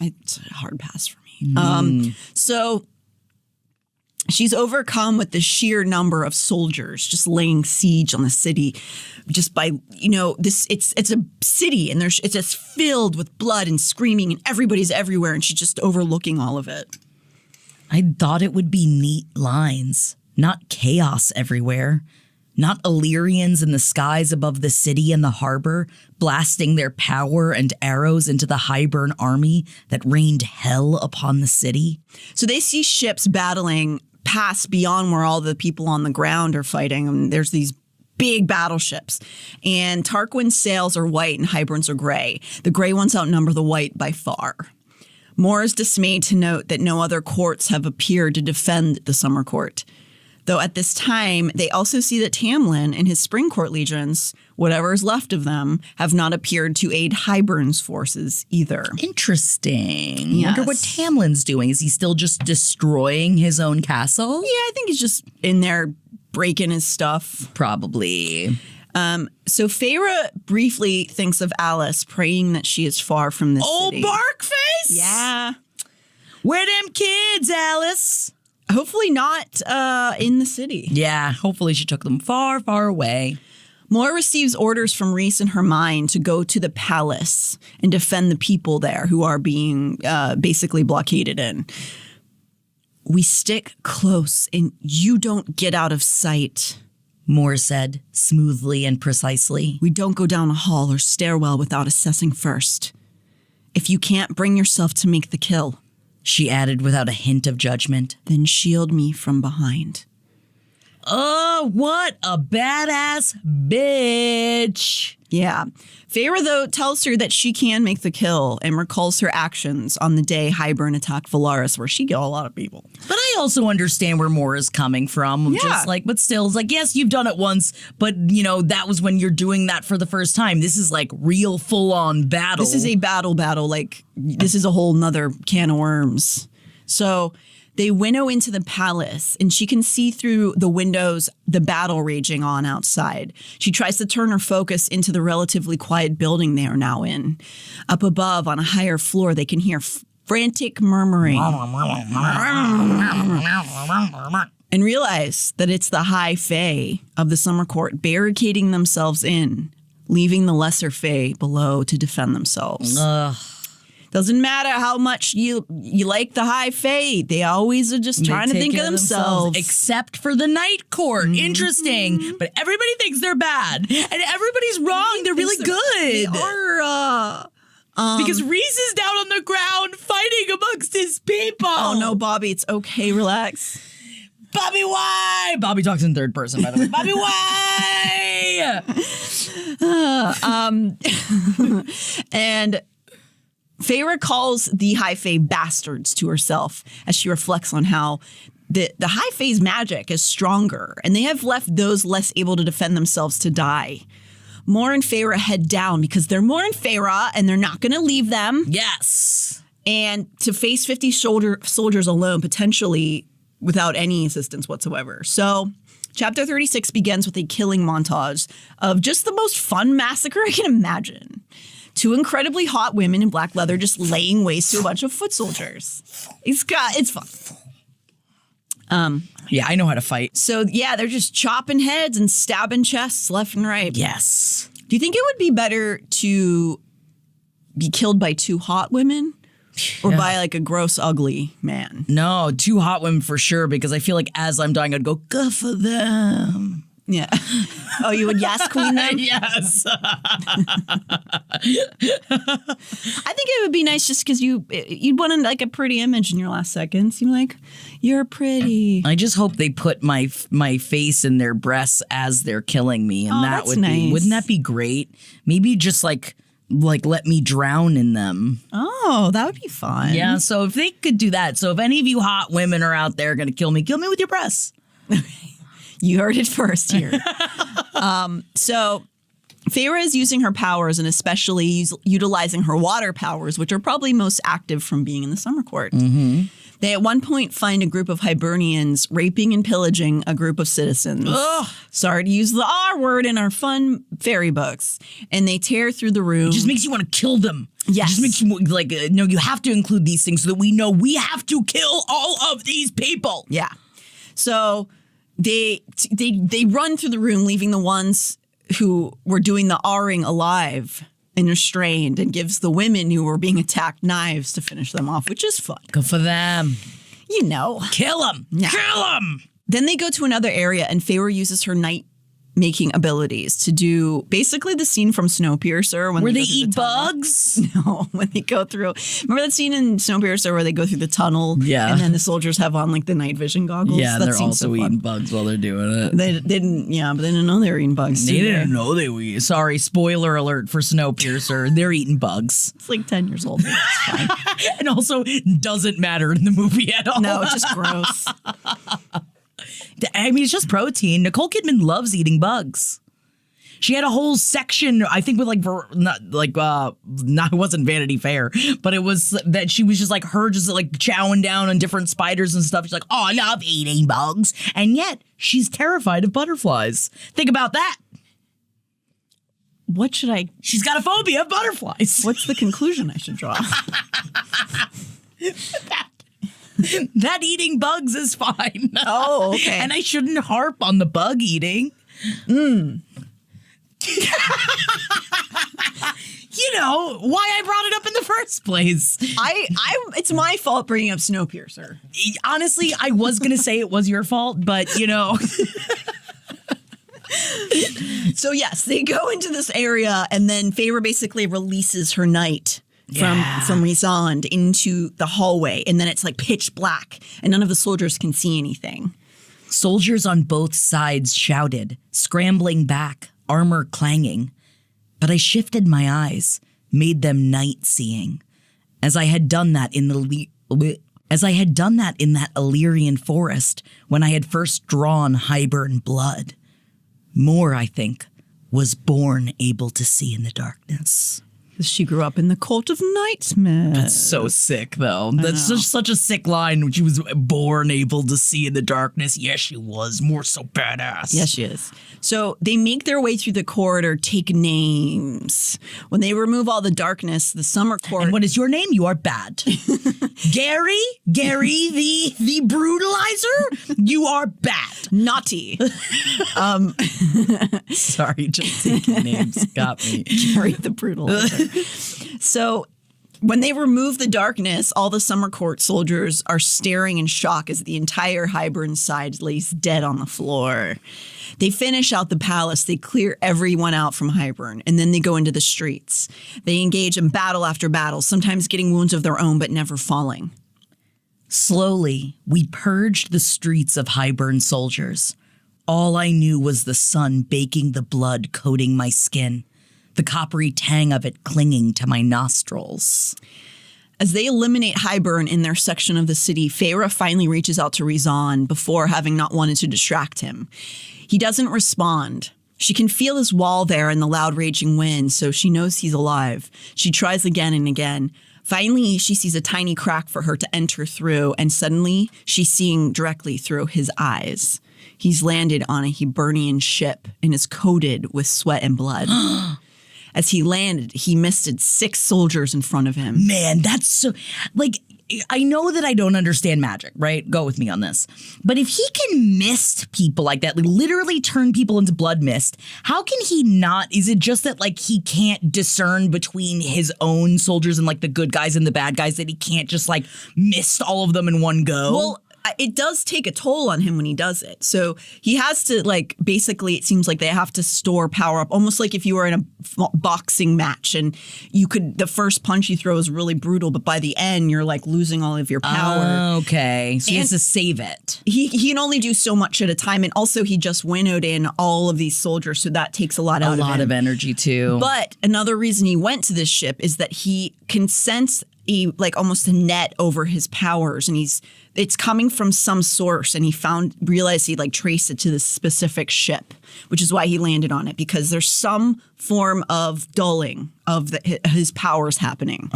S1: It's a hard pass for me. So she's overcome with the sheer number of soldiers just laying siege on the city, just by it's a city, and it's just filled with blood and screaming, and everybody's everywhere, and she's just overlooking all of it.
S2: I thought it would be neat lines, not chaos everywhere. Not Illyrians in the skies above the city and the harbor, blasting their power and arrows into the Hybern army that rained hell upon the city.
S1: So they see ships battling past beyond where all the people on the ground are fighting. And there's these big battleships. And Tarquin's sails are white and Hybern's are gray. The gray ones outnumber the white by far. Mor is dismayed to note that no other courts have appeared to defend the Summer Court. Though at this time, they also see that Tamlin and his Spring Court legions, whatever is left of them, have not appeared to aid Hybern's forces either.
S2: Interesting.
S1: Yes.
S2: Wonder what Tamlin's doing. Is he still just destroying his own castle?
S1: Yeah, I think he's just in there breaking his stuff.
S2: Probably.
S1: So Feyre briefly thinks of Alice, praying that she is far from this city.
S2: Oh, Barkface?
S1: Yeah.
S2: Where them kids, Alice?
S1: Hopefully not in the city.
S2: Yeah, hopefully she took them far, far away.
S1: Mor receives orders from Rhys and her mind to go to the palace and defend the people there who are being basically blockaded in. We stick close and you don't get out of sight,
S2: Mor said, smoothly and precisely.
S1: We don't go down a hall or stairwell without assessing first. If you can't bring yourself to make the kill,
S2: she added without a hint of judgment,
S1: then shield me from behind.
S2: Oh, what a badass bitch.
S1: Yeah. Feyre, though, tells her that she can make the kill and recalls her actions on the day Hybern attacked Valaris, where she killed a lot of people.
S2: But I also understand where Mor is coming from.
S1: Yeah.
S2: Just like, but still, it's like, yes, you've done it once, but, that was when you're doing that for the first time. This is like real full-on battle.
S1: This is a battle. Like, this is a whole nother can of worms. So they winnow into the palace, and she can see through the windows the battle raging on outside. She tries to turn her focus into the relatively quiet building they are now in. Up above, on a higher floor, they can hear frantic murmuring and realize that it's the High Fae of the Summer Court barricading themselves in, leaving the lesser Fae below to defend themselves. Doesn't matter how much you like the High Fae. They always are just trying to think of themselves.
S2: Except for the Night Court. Interesting. But everybody thinks they're bad. And everybody's wrong. They're really good.
S1: They are.
S2: Because Rhys is down on the ground fighting amongst his people.
S1: Oh no, Bobby, it's okay. Relax.
S2: Bobby, why? Bobby talks in third person, by the way. Bobby, why?
S1: And Feyre calls the High Fae bastards to herself as she reflects on how the High Fae's magic is stronger, and they have left those less able to defend themselves to die. Mor and Feyre head down because they're Mor and Feyre, and they're not going to leave them.
S2: Yes.
S1: And to face 50 soldiers alone, potentially without any assistance whatsoever. So chapter 36 begins with a killing montage of just the most fun massacre I can imagine. 2 incredibly hot women in black leather just laying waste to a bunch of foot soldiers. It's fun.
S2: Yeah, I know how to fight.
S1: So yeah, they're just chopping heads and stabbing chests left and right.
S2: Yes.
S1: Do you think it would be better to be killed by 2 hot women or by like a gross, ugly man?
S2: No, 2 hot women for sure, because I feel like as I'm dying, I'd go, good for them.
S1: Yeah. Oh, you would yes queen them?
S2: Yes.
S1: I think it would be nice just because you'd want like a pretty image in your last seconds. You're like, you're pretty.
S2: I just hope they put my face in their breasts as they're killing me, and that would
S1: nice.
S2: be. Wouldn't that be great? Maybe just like let me drown in them.
S1: Oh, that would be fun.
S2: Yeah. So if they could do that, so if any of you hot women are out there going to kill me with your breasts.
S1: You heard it first here. So Feyre is using her powers and especially utilizing her water powers, which are probably most active from being in the Summer Court. Mm-hmm. They at one point find a group of Hybernians raping and pillaging a group of citizens.
S2: Ugh.
S1: Sorry to use the R word in our fun fairy books. And they tear through the room.
S2: It just makes you want to kill them.
S1: Yes.
S2: It just makes you like, no, you have to include these things so that we know we have to kill all of these people.
S1: Yeah. So they run through the room, leaving the ones who were doing the R-ing alive and restrained, and gives the women who were being attacked knives to finish them off, which is fun.
S2: Good for them.
S1: You know.
S2: Kill them.
S1: Yeah.
S2: Kill them.
S1: Then they go to another area, and Feyre uses her night-making abilities to do basically the scene from Snowpiercer.
S2: Where they
S1: go through
S2: eat
S1: the tunnel.
S2: bugs?
S1: No, when they go through. Remember that scene in Snowpiercer where they go through the tunnel?
S2: Yeah.
S1: And then the soldiers have on like the night vision goggles?
S2: Yeah,
S1: That
S2: they're
S1: seems
S2: also
S1: so fun.
S2: eating bugs while they're doing it.
S1: They didn't, but they didn't know they were eating bugs.
S2: They
S1: did
S2: didn't know they were. Sorry, spoiler alert for Snowpiercer. They're eating bugs.
S1: It's like 10 years old. It's fine.
S2: And also doesn't matter in the movie at all.
S1: No, it's just gross.
S2: I mean, it's just protein. Nicole Kidman loves eating bugs. She had a whole section, I think, with it wasn't Vanity Fair, but it was that she was just like chowing down on different spiders and stuff. She's like, oh, I love eating bugs. And yet she's terrified of butterflies. Think about that. She's got a phobia of butterflies.
S1: What's the conclusion I should draw?
S2: That eating bugs is fine.
S1: Oh, okay.
S2: And I shouldn't harp on the bug eating. You know, why I brought it up in the first place.
S1: It's my fault bringing up Snowpiercer.
S2: Honestly, I was going to say it was your fault, but you know.
S1: So yes, they go into this area and then Feyre basically releases her knight from Rhysand into the hallway, and then it's like pitch black and none of the soldiers can see anything.
S2: Soldiers on both sides shouted, scrambling back, armor clanging. But I shifted my eyes, made them night-seeing, as I had done that in that Illyrian forest when I had first drawn Hybern blood. Mor, I think, was born able to see in the darkness.
S1: She grew up in the cult of nightmares.
S2: That's so sick, though. That's just such a sick line. She was born able to see in the darkness. Yes, she was. More so badass.
S1: Yes, she is. So they make their way through the corridor, take names. When they remove all the darkness, the Summer Court...
S2: And what is your name? You are bad. Gary, the brutalizer, you are bad.
S1: Naughty.
S2: Sorry, just taking names got me.
S1: Gary the brutalizer. So When they remove the darkness, all the summer court soldiers are staring in shock as the entire Hybern side lays dead on the floor. They finish out the palace, they clear everyone out from Hybern, and then they go into the streets. They engage in battle after battle, sometimes getting wounds of their own but never falling.
S2: Slowly, we purged the streets of Hybern soldiers. All I knew was the sun baking the blood coating my skin, the coppery tang of it clinging to my nostrils.
S1: As they eliminate Hybern in their section of the city, Feyre finally reaches out to Rhysand before having not wanted to distract him. He doesn't respond. She can feel his wall there in the loud raging wind, so she knows he's alive. She tries again and again. Finally, she sees a tiny crack for her to enter through, and suddenly she's seeing directly through his eyes. He's landed on a Hybernian ship and is coated with sweat and blood. As he landed, he misted 6 soldiers in front of him.
S2: Man, that's so... Like, I know that I don't understand magic, right? Go with me on this. But if he can mist people like that, like literally turn people into blood mist, how can he not? Is it just that, like, he can't discern between his own soldiers and, like, the good guys and the bad guys, that he can't just, like, mist all of them in one go?
S1: Well, it does take a toll on him when he does it. So he has to, like, basically, it seems like they have to store power up, almost like if you were in a boxing match and you could, the first punch you throw is really brutal, but by the end, you're like losing all of your power.
S2: Okay. So he has to save it.
S1: He can only do so much at a time. And also, he just winnowed in all of these soldiers. So that takes a lot out of him.
S2: A lot of energy, too.
S1: But another reason he went to this ship is that he can sense almost a net over his powers, and it's coming from some source, and he realized he traced it to this specific ship, which is why he landed on it, because there's some form of dulling of his powers happening.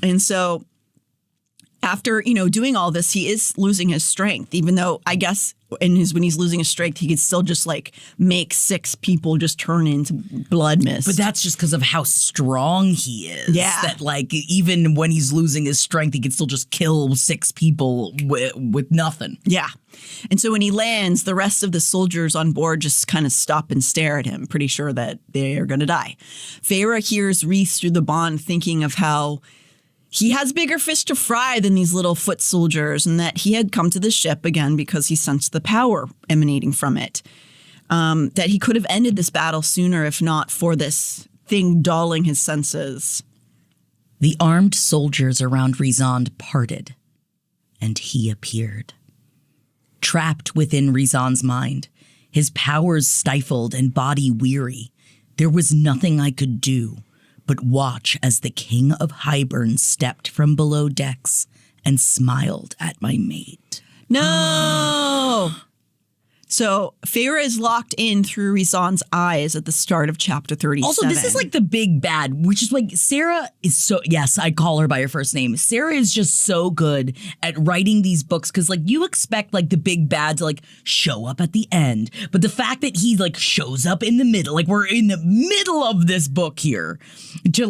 S1: And so after, doing all this, he is losing his strength, even though I guess when he's losing his strength, he could still just make 6 people just turn into blood mist.
S2: But that's just because of how strong he is.
S1: Yeah.
S2: That even when he's losing his strength, he can still just kill 6 people with nothing.
S1: Yeah. And so when he lands, the rest of the soldiers on board just kind of stop and stare at him, pretty sure that they are going to die. Feyre hears Rhys through the bond thinking of how he has bigger fish to fry than these little foot soldiers, and that he had come to the ship again because he sensed the power emanating from it. That he could have ended this battle sooner if not for this thing dulling his senses.
S2: The armed soldiers around Rhysand parted, and he appeared. Trapped within Rhysand's mind, his powers stifled and body weary, there was nothing I could do but watch as the king of Hybern stepped from below decks and smiled at my mate.
S1: No! So Feyre is locked in through Rhysand's eyes at the start of chapter 37.
S2: Also, this is the big bad, which is Sarah is so, yes, I call her by her first name. Sarah is just so good at writing these books because you expect the big bad to show up at the end. But the fact that he shows up in the middle, we're in the middle of this book here to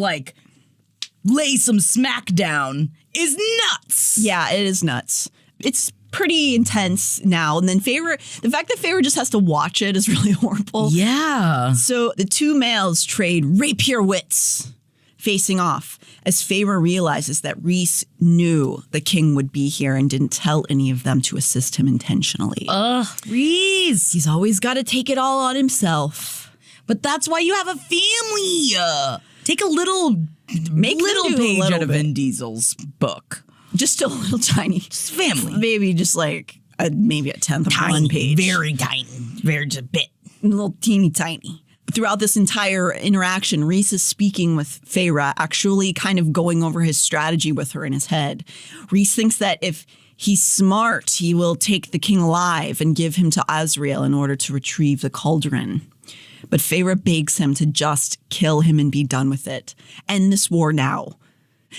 S2: lay some smack down is nuts.
S1: Yeah, it is nuts. It's pretty intense now. And then the fact that Feyre just has to watch it is really horrible.
S2: Yeah.
S1: So the 2 males trade rapier wits facing off as Feyre realizes that Rhys knew the king would be here and didn't tell any of them to assist him intentionally.
S2: Rhys.
S1: He's always got to take it all on himself.
S2: But that's why you have a family. Take a little page out of Vin Diesel's book.
S1: Just a little tiny
S2: family.
S1: Maybe just maybe a 10th of one page.
S2: Very tiny. Very just a bit.
S1: A little teeny tiny. Throughout this entire interaction, Rhys is speaking with Feyre, actually kind of going over his strategy with her in his head. Rhys thinks that if he's smart, he will take the king alive and give him to Azriel in order to retrieve the cauldron. But Feyre begs him to just kill him and be done with it. End this war now.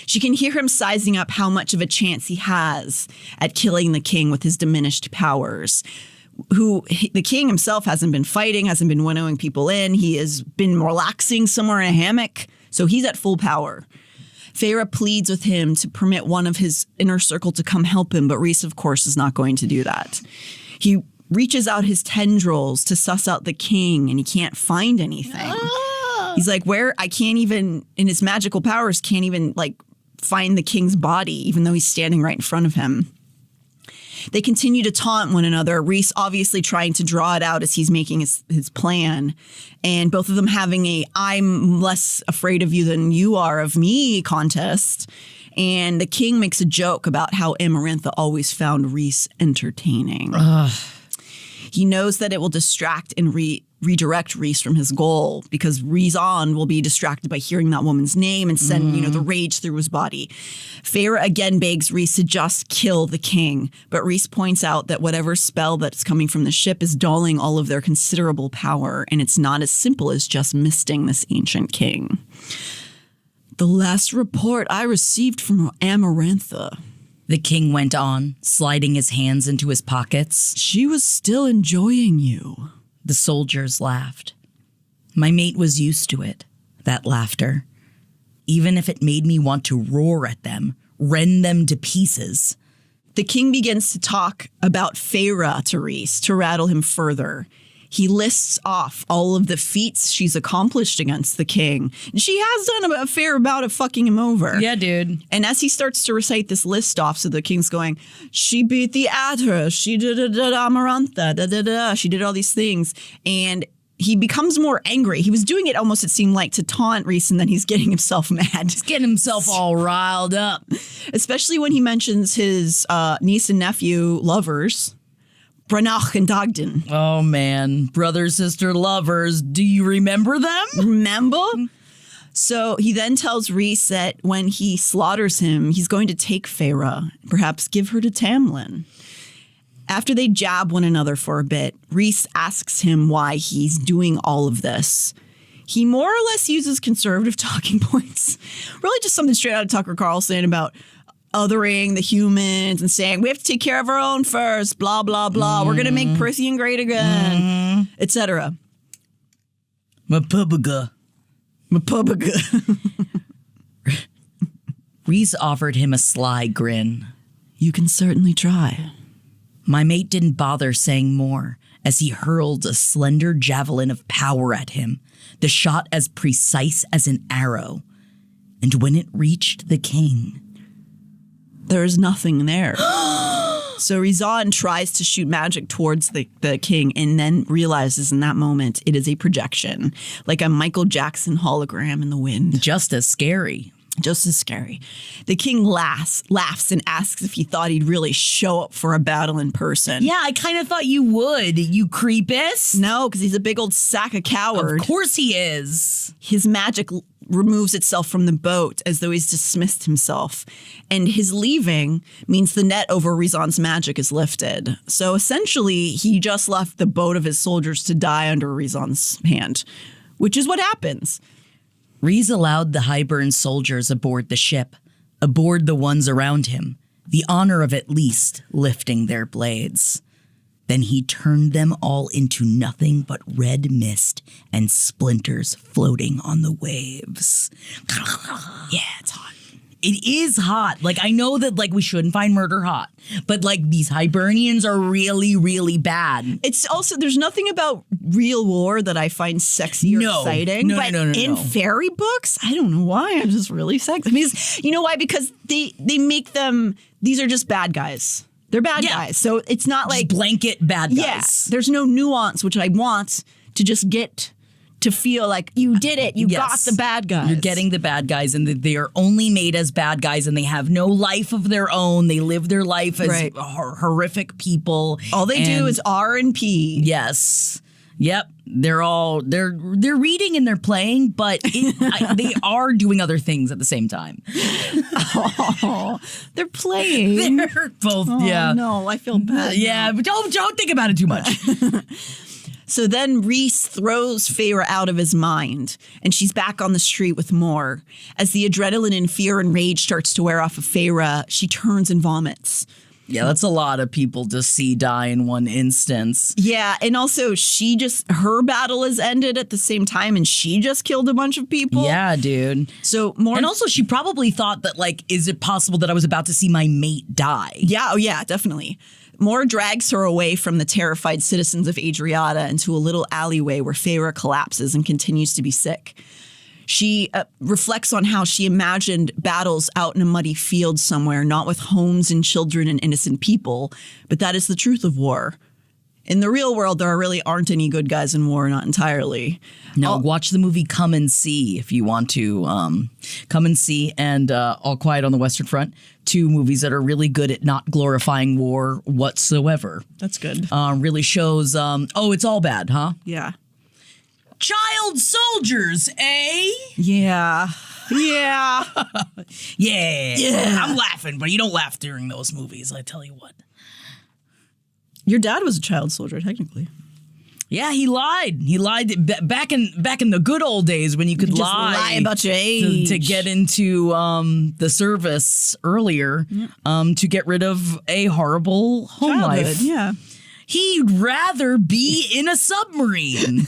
S1: She can hear him sizing up how much of a chance he has at killing the king with his diminished powers. The king himself hasn't been fighting, hasn't been winnowing people in. He has been relaxing somewhere in a hammock, so he's at full power. Feyre pleads with him to permit one of his inner circle to come help him, but Rhys, of course, is not going to do that. He reaches out his tendrils to suss out the king, and he can't find anything. He's where I can't even, in his magical powers, can't even find the king's body, even though he's standing right in front of him. They continue to taunt one another, Rhys obviously trying to draw it out as he's making his plan, and both of them having a I'm less afraid of you than you are of me contest. And the king makes a joke about how Amarantha always found Rhys entertaining. He knows that it will distract and redirect Rhys from his goal, because Rhysand will be distracted by hearing that woman's name and send, the rage through his body. Feyre again begs Rhys to just kill the king, but Rhys points out that whatever spell that's coming from the ship is dulling all of their considerable power, and it's not as simple as just misting this ancient king. The last report I received from Amarantha,
S2: the king went on, sliding his hands into his pockets.
S1: She was still enjoying you.
S2: The soldiers laughed. My mate was used to it, that laughter. Even if it made me want to roar at them, rend them to pieces.
S1: The king begins to talk about Feyre to Rhys to rattle him further. He lists off all of the feats she's accomplished against the king. She has done a fair amount of fucking him over.
S2: Yeah, dude.
S1: And as he starts to recite this list off, so the king's going, she beat the Adder, she did Amarantha, she did all these things. And he becomes more angry. He was doing it almost, it seemed like, to taunt Rhys, and then he's getting himself mad.
S2: He's getting himself all riled up.
S1: Especially when he mentions his niece and nephew lovers. Branach and Dagden.
S2: Oh, man. Brother, sister, lovers. Do you remember them?
S1: Remember? So he then tells Rhys that when he slaughters him, he's going to take Feyre, perhaps give her to Tamlin. After they jab one another for a bit, Rhys asks him why he's doing all of this. He more or less uses conservative talking points. Really just something straight out of Tucker Carlson about othering the humans and saying, we have to take care of our own first, blah, blah, blah. We're going to make Prithian great again, etc.
S2: Mapubaga. Rhys offered him a sly grin.
S1: You can certainly try.
S2: My mate didn't bother saying more as he hurled a slender javelin of power at him, the shot as precise as an arrow. And when it reached the king,
S1: there's nothing there. So Rhysand tries to shoot magic towards the king and then realizes in that moment it is a projection, like a Michael Jackson hologram in the wind.
S2: Just as scary.
S1: Just as scary. The king laughs and asks if he thought he'd really show up for a battle in person.
S2: Yeah, I kind of thought you would, you creepus.
S1: No, because he's a big old sack of coward.
S2: Of course he is.
S1: His magic removes itself from the boat as though he's dismissed himself. And his leaving means the net over Rhysand's magic is lifted. So essentially, he just left the boat of his soldiers to die under Rhysand's hand, which is what happens.
S2: Rhys allowed the Hybern soldiers aboard the ship, aboard the ones around him, the honor of at least lifting their blades. Then he turned them all into nothing but red mist and splinters floating on the waves.
S1: Yeah, it's hot.
S2: It is hot. Like, I know that, like, we shouldn't find murder hot, but, like, these Hybernians are really, really bad.
S1: It's also, there's nothing about real war that I find sexy or exciting.
S2: No.
S1: In fairy books, I don't know why, I'm just really sexy. I mean, you know why? Because they make them, these are just bad guys. They're bad guys. So it's not like
S2: just blanket bad guys.
S1: Yeah, there's no nuance, which I want to just get to feel like you did it. You got the bad guys.
S2: You're getting the bad guys, and they are only made as bad guys, and they have no life of their own. They live their life as horrific people.
S1: All they do is R and P.
S2: Yes. Yep. They're reading and they're playing, but they are doing other things at the same time.
S1: Oh, they're playing.
S2: They're both. Yeah.
S1: No, I feel bad.
S2: Yeah, but don't think about it too much.
S1: So then Rhys throws Feyre out of his mind, and she's back on the street with more. As the adrenaline and fear and rage starts to wear off of Feyre, she turns and vomits.
S2: Yeah, that's a lot of people to see die in one instance.
S1: Yeah, and also her battle is ended at the same time, and she just killed a bunch of people.
S2: Yeah, dude.
S1: So more,
S2: and also she probably thought that, like, is it possible that I was about to see my mate die?
S1: Yeah, oh yeah, definitely. Moore drags her away from the terrified citizens of Adriata into a little alleyway where Feyre collapses and continues to be sick. She reflects on how she imagined battles out in a muddy field somewhere, not with homes and children and innocent people, but that is the truth of war. In the real world, there really aren't any good guys in war, not entirely.
S2: No, watch the movie Come and See if you want to. Come and See and All Quiet on the Western Front, 2 movies that are really good at not glorifying war whatsoever.
S1: That's good.
S2: Really shows, it's all bad, huh?
S1: Yeah.
S2: Child soldiers, eh?
S1: Yeah. Yeah.
S2: Yeah. I'm laughing, but you don't laugh during those movies, I tell you what.
S1: Your dad was a child soldier, technically.
S2: Yeah, he lied. He lied back in the good old days when you could
S1: lie about your age
S2: to get into the service earlier, to get rid of a horrible home life.
S1: Yeah.
S2: He'd rather be in a submarine.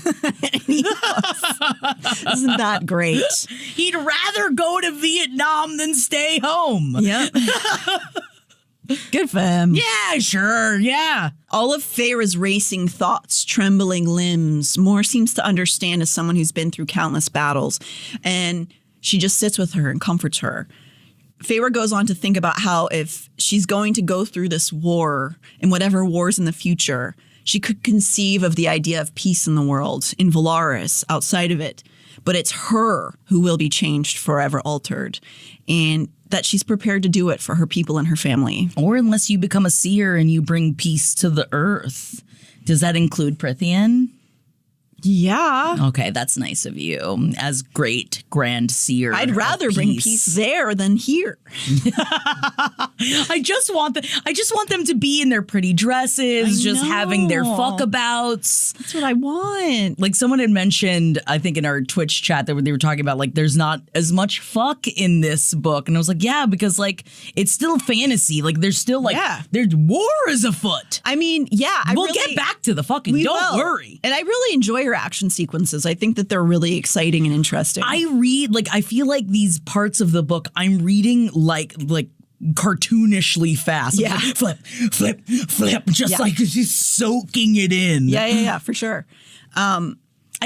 S1: Isn't that great?
S2: He'd rather go to Vietnam than stay home.
S1: Yep. Good for him.
S2: Yeah, sure. Yeah.
S1: All of Feyre's racing thoughts, trembling limbs, Mor seems to understand as someone who's been through countless battles. And she just sits with her and comforts her. Feyre goes on to think about how if she's going to go through this war and whatever wars in the future, she could conceive of the idea of peace in the world, in Valaris, outside of it. But it's her who will be changed, forever altered. And that she's prepared to do it for her people and her family.
S2: Or unless you become a seer and you bring peace to the earth. Does that include Prithian?
S1: Yeah.
S2: Okay, that's nice of you. As great grand seer.
S1: I'd rather bring peace there than here.
S2: I just want them to be in their pretty dresses, just having their fuckabouts.
S1: That's what I want.
S2: Like someone had mentioned, I think in our Twitch chat, that they were talking about like there's not as much fuck in this book, and I was like, yeah, because like it's still fantasy. Like there's still like there's war is afoot.
S1: I mean, yeah,
S2: we'll get back to the fucking. Don't worry.
S1: And I really enjoy her action sequences. I think that they're really exciting and interesting.
S2: I feel like these parts of the book I'm reading like cartoonishly fast.
S1: Yeah.
S2: Flip, just like she's soaking it in.
S1: Yeah, for sure.
S2: I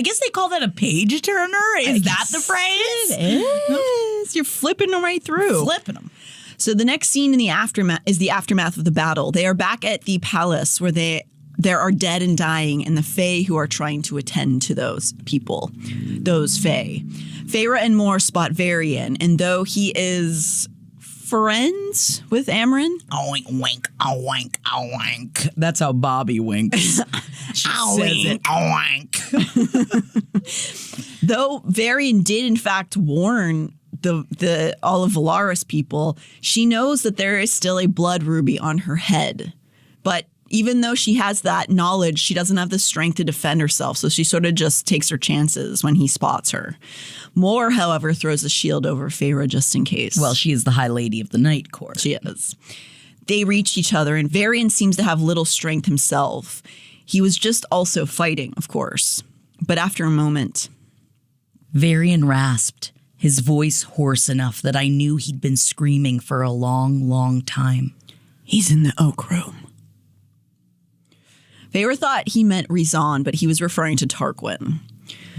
S2: guess they call that a page turner. Is that the phrase?
S1: It is. You're flipping them right through.
S2: Flipping them.
S1: So the next scene in the aftermath is the aftermath of the battle. They are back at the palace where there are dead and dying, and the Fae who are trying to attend to those people, those Fae. Feyre and Mor spot Varian, and though he is friends with Amren.
S2: Oink, wink, oink, oink. That's how Bobby winks. She says it. Oink.
S1: Though Varian did in fact warn the all of Valaris people, she knows that there is still a blood ruby on her head. But even though she has that knowledge, she doesn't have the strength to defend herself, so she sort of just takes her chances when he spots her. Mor, however, throws a shield over Feyre just in case.
S2: Well, she is the High Lady of the Night Court.
S1: She is. They reach each other, and Varian seems to have little strength himself. He was just also fighting, of course. But after a moment...
S2: Varian rasped, his voice hoarse enough that I knew he'd been screaming for a long, long time.
S1: He's in the oak room. Feyre thought he meant Rhysand, but he was referring to Tarquin.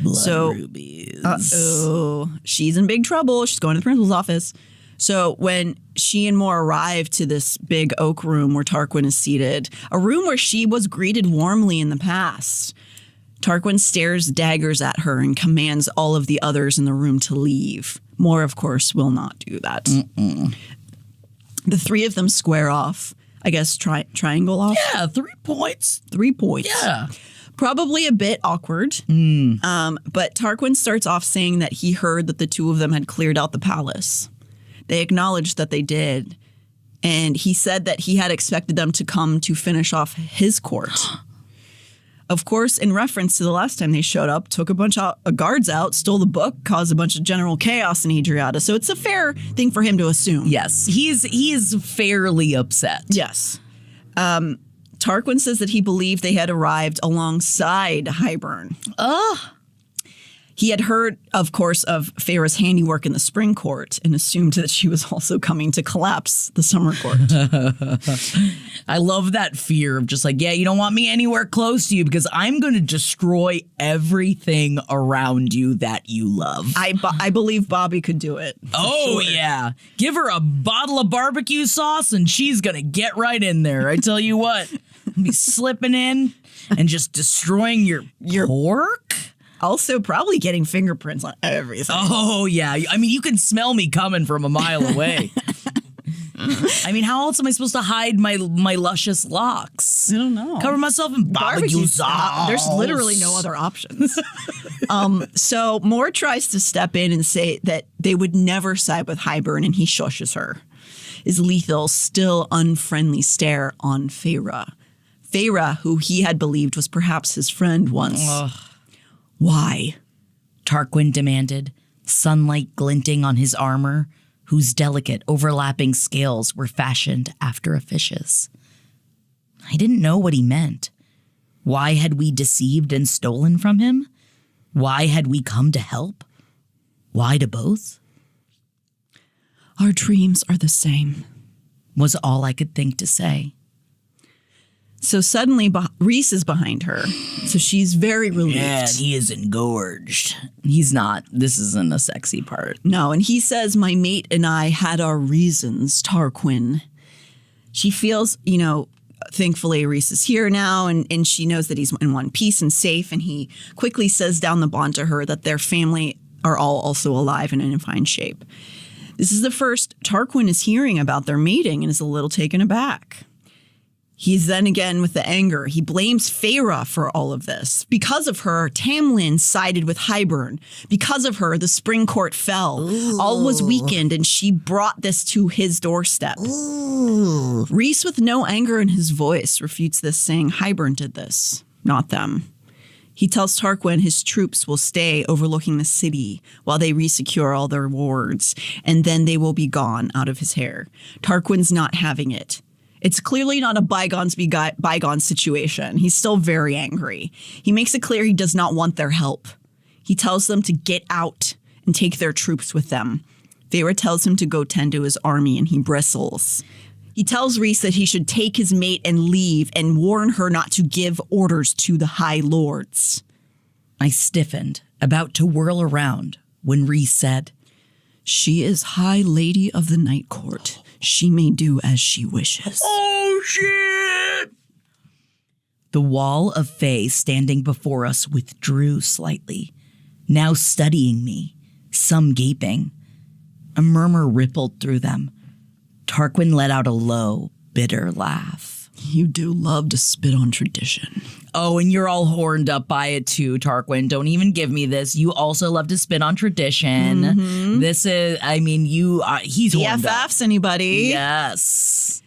S2: Blood rubies.
S1: Uh-oh. She's in big trouble. She's going to the principal's office. So when she and Mor arrive to this big oak room where Tarquin is seated, a room where she was greeted warmly in the past, Tarquin stares daggers at her and commands all of the others in the room to leave. Mor, of course, will not do that. The three of them square off. I guess triangle off?
S2: Yeah, 3 points.
S1: 3 points.
S2: Yeah.
S1: Probably a bit awkward. But Tarquin starts off saying that he heard that the two of them had cleared out the palace. They acknowledged that they did. And he said that he had expected them to come to finish off his court. Of course, in reference to the last time they showed up, took a bunch of guards out, stole the book, caused a bunch of general chaos in Adriata. So it's a fair thing for him to assume.
S2: Yes, he is fairly upset.
S1: Yes. Tarquin says that he believed they had arrived alongside Hybern. He had heard, of course, of Feyre's handiwork in the spring court and assumed that she was also coming to collapse the summer court.
S2: I love that fear of just like, yeah, you don't want me anywhere close to you because I'm going to destroy everything around you that you love.
S1: I believe Bobby could do it.
S2: Oh, sure. Yeah. Give her a bottle of barbecue sauce and she's going to get right in there. I tell you what, I'll be slipping in and just destroying your pork.
S1: Also, probably getting fingerprints on everything.
S2: Oh, yeah. I mean, you can smell me coming from a mile away. I mean, how else am I supposed to hide my luscious locks?
S1: I don't know.
S2: Cover myself in barbecue sauce.
S1: There's literally no other options. So Moore tries to step in and say that they would never side with Hybern, and he shushes her. His lethal, still unfriendly stare on Feyre. Feyre, who he had believed was perhaps his friend once. Ugh. Why?
S2: Tarquin demanded, sunlight glinting on his armor, whose delicate overlapping scales were fashioned after a fish's. I didn't know what he meant. Why had we deceived and stolen from him? Why had we come to help? Why to both?
S1: Our dreams are the same,
S2: was all I could think to say.
S1: So suddenly, Rhys is behind her. So she's very relieved.
S2: Yeah, and he is engorged. He's not. This isn't a sexy part.
S1: No, and he says, my mate and I had our reasons, Tarquin. She feels, thankfully Rhys is here now, and she knows that he's in one piece and safe, and he quickly says down the bond to her that their family are all also alive and in fine shape. This is the first Tarquin is hearing about their mating and is a little taken aback. He's then again with the anger. He blames Feyre for all of this. Because of her, Tamlin sided with Hybern. Because of her, the spring court fell. Ooh. All was weakened, and she brought this to his doorstep. Ooh. Rhys, with no anger in his voice, refutes this, saying Hybern did this, not them. He tells Tarquin his troops will stay overlooking the city while they resecure all their wards, and then they will be gone out of his hair. Tarquin's not having it. It's clearly not a bygones be bygones situation. He's still very angry. He makes it clear he does not want their help. He tells them to get out and take their troops with them. Feyre tells him to go tend to his army, and he bristles. He tells Rhys that he should take his mate and leave and warn her not to give orders to the High Lords.
S2: I stiffened, about to whirl around, when Rhys said,
S1: She is High Lady of the Night Court. She may do as she wishes.
S2: Oh, shit! The wall of Fae standing before us withdrew slightly, now studying me, some gaping. A murmur rippled through them. Tarquin let out a low, bitter laugh.
S1: You do love to spit on tradition.
S2: Oh, and you're all horned up by it too, Tarquin. Don't even give me this. You also love to spit on tradition. Mm-hmm. This is, he's horned up.
S1: BFFs, anybody?
S2: Yes.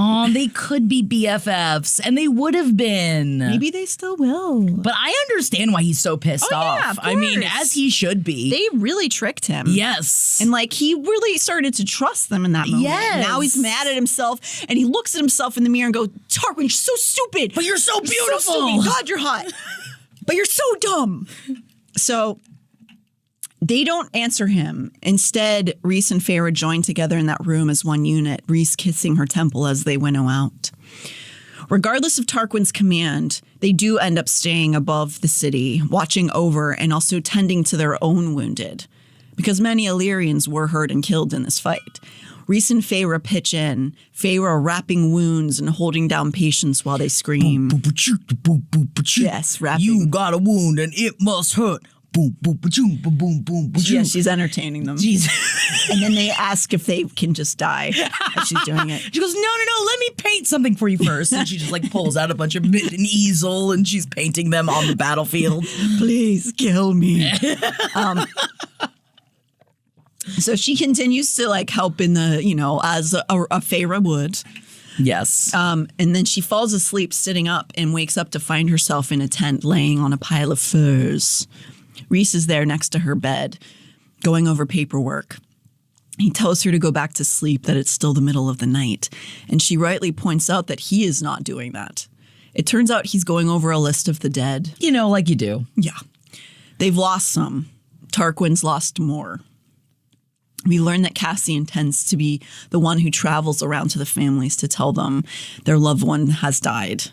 S2: Oh, they could be BFFs, and they would have been.
S1: Maybe they still will.
S2: But I understand why he's so pissed off.
S1: Yeah, of course.
S2: I mean, as he should be.
S1: They really tricked him.
S2: Yes.
S1: And he really started to trust them in that moment.
S2: Yes.
S1: Now he's mad at himself, and he looks at himself in the mirror and goes, Tarquin, you're so stupid.
S2: But you're so beautiful.
S1: So stupid. God, you're hot. But you're so dumb. So they don't answer him. Instead, Rhys and Feyre join together in that room as one unit, Rhys kissing her temple as they winnow out. Regardless of Tarquin's command, they do end up staying above the city, watching over and also tending to their own wounded, because many Illyrians were hurt and killed in this fight. Rhys and Feyre pitch in, Feyre wrapping wounds and holding down patients while they scream. Yes, wrapping.
S2: You got a wound and it must hurt. Boom, boom, boom, boom, boom, boom.
S1: Yeah, she's entertaining them. And then they ask if they can just die as she's doing it.
S2: She goes, no, let me paint something for you first. And she just pulls out a bunch of an easel and she's painting them on the battlefield.
S1: Please kill me. So she continues to help in the, as a Feyre would.
S2: Yes.
S1: And then she falls asleep sitting up and wakes up to find herself in a tent laying on a pile of furs. Rhys is there next to her bed, going over paperwork. He tells her to go back to sleep, that it's still the middle of the night. And she rightly points out that he is not doing that. It turns out he's going over a list of the dead.
S2: Like you do.
S1: Yeah. They've lost some. Tarquin's lost more. We learn that Cassian tends to be the one who travels around to the families to tell them their loved one has died.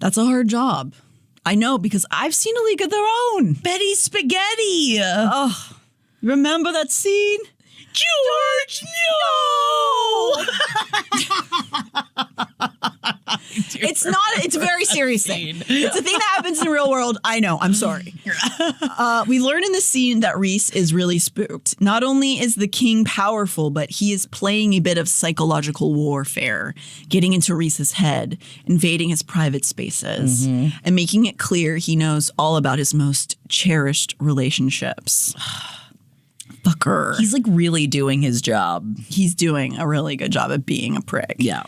S1: That's a hard job. I know, because I've seen A League of Their Own.
S2: Betty Spaghetti.
S1: Oh, remember that scene?
S2: George, no! It's a very serious thing. It's a thing that happens in the real world. I know. I'm sorry.
S1: We learn in the scene that Rhys is really spooked. Not only is the king powerful, but he is playing a bit of psychological warfare, getting into Rhys's head, invading his private spaces, and making it clear he knows all about his most cherished relationships. Fucker.
S2: He's like really doing his job.
S1: He's doing a really good job at being a prick.
S2: Yeah.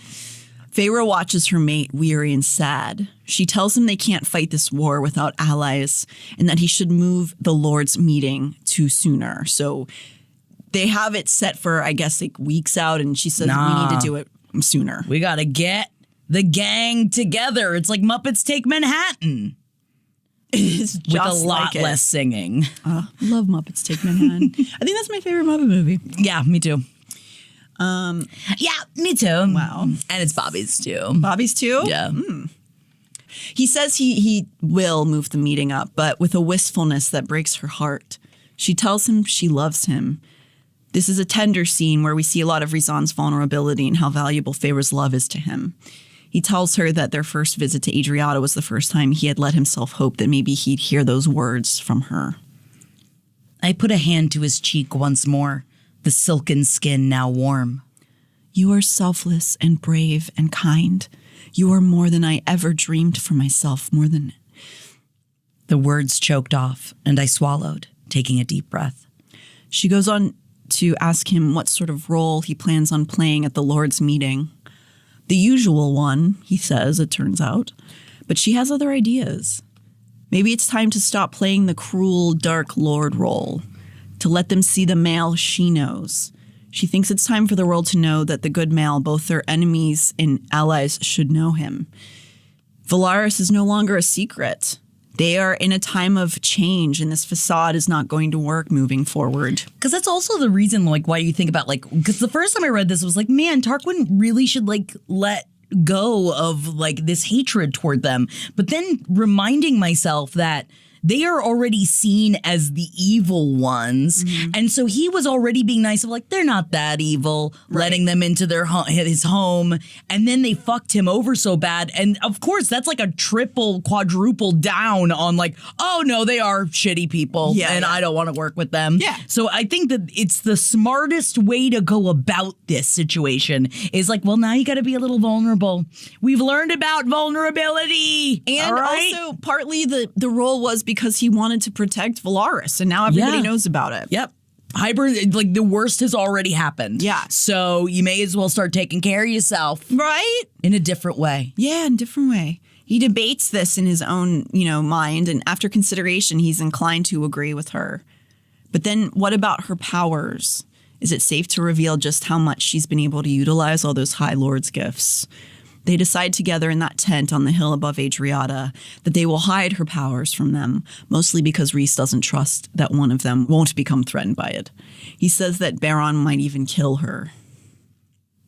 S1: Feyre watches her mate weary and sad. She tells him they can't fight this war without allies and that he should move the Lord's meeting to sooner. So they have it set for, I guess, like weeks out, and she says we need to do it sooner.
S2: We got to get the gang together. It's like Muppets Take Manhattan.
S1: It's just
S2: with a lot less singing.
S1: Love Muppets Take Manhattan. I think that's my favorite Muppet movie.
S2: Yeah, me too. Yeah, me too.
S1: Wow.
S2: And it's Bobby's too.
S1: Bobby's too?
S2: Yeah.
S1: He says he will move the meeting up, but with a wistfulness that breaks her heart. She tells him she loves him. This is a tender scene where we see a lot of Rhysand's vulnerability and how valuable Feyre's love is to him. He tells her that their first visit to Adriata was the first time he had let himself hope that maybe he'd hear those words from her.
S2: I put a hand to his cheek once more, the silken skin now warm.
S1: You are selfless and brave and kind. You are more than I ever dreamed for myself, more than...
S2: The words choked off, and I swallowed, taking a deep breath.
S1: She goes on to ask him what sort of role he plans on playing at the Lord's meeting. The usual one, he says, it turns out. But she has other ideas. Maybe it's time to stop playing the cruel, dark Lord role, to let them see the male she knows. She thinks it's time for the world to know that the good male, both their enemies and allies, should know him. Velaris is no longer a secret. They are in a time of change, and this facade is not going to work moving forward.
S2: Because that's also the reason, like, why you think about, like, because the first time I read this, I was like, man, Tarquin really should, like, let go of, like, this hatred toward them. But then reminding myself that they are already seen as the evil ones. And so he was already being nice of like, they're not that evil, letting them into their his home. And then they fucked him over so bad. And of course, that's like a triple, quadruple down on like, oh no, they are shitty people and I don't want to work with them.
S1: Yeah.
S2: So I think that it's the smartest way to go about this situation is like, well, now you got to be a little vulnerable. We've learned about vulnerability.
S1: And also partly the role was because he wanted to protect Velaris, and now everybody knows about it.
S2: Yep. Like the worst has already happened.
S1: Yeah.
S2: So you may as well start taking care of yourself.
S1: Right?
S2: In a different way.
S1: Yeah, in a different way. He debates this in his own, mind, and after consideration, he's inclined to agree with her. But then what about her powers? Is it safe to reveal just how much she's been able to utilize all those High Lord's gifts? They decide together in that tent on the hill above Adriata that they will hide her powers from them, mostly because Rhys doesn't trust that one of them won't become threatened by it. He says that Baron might even kill her.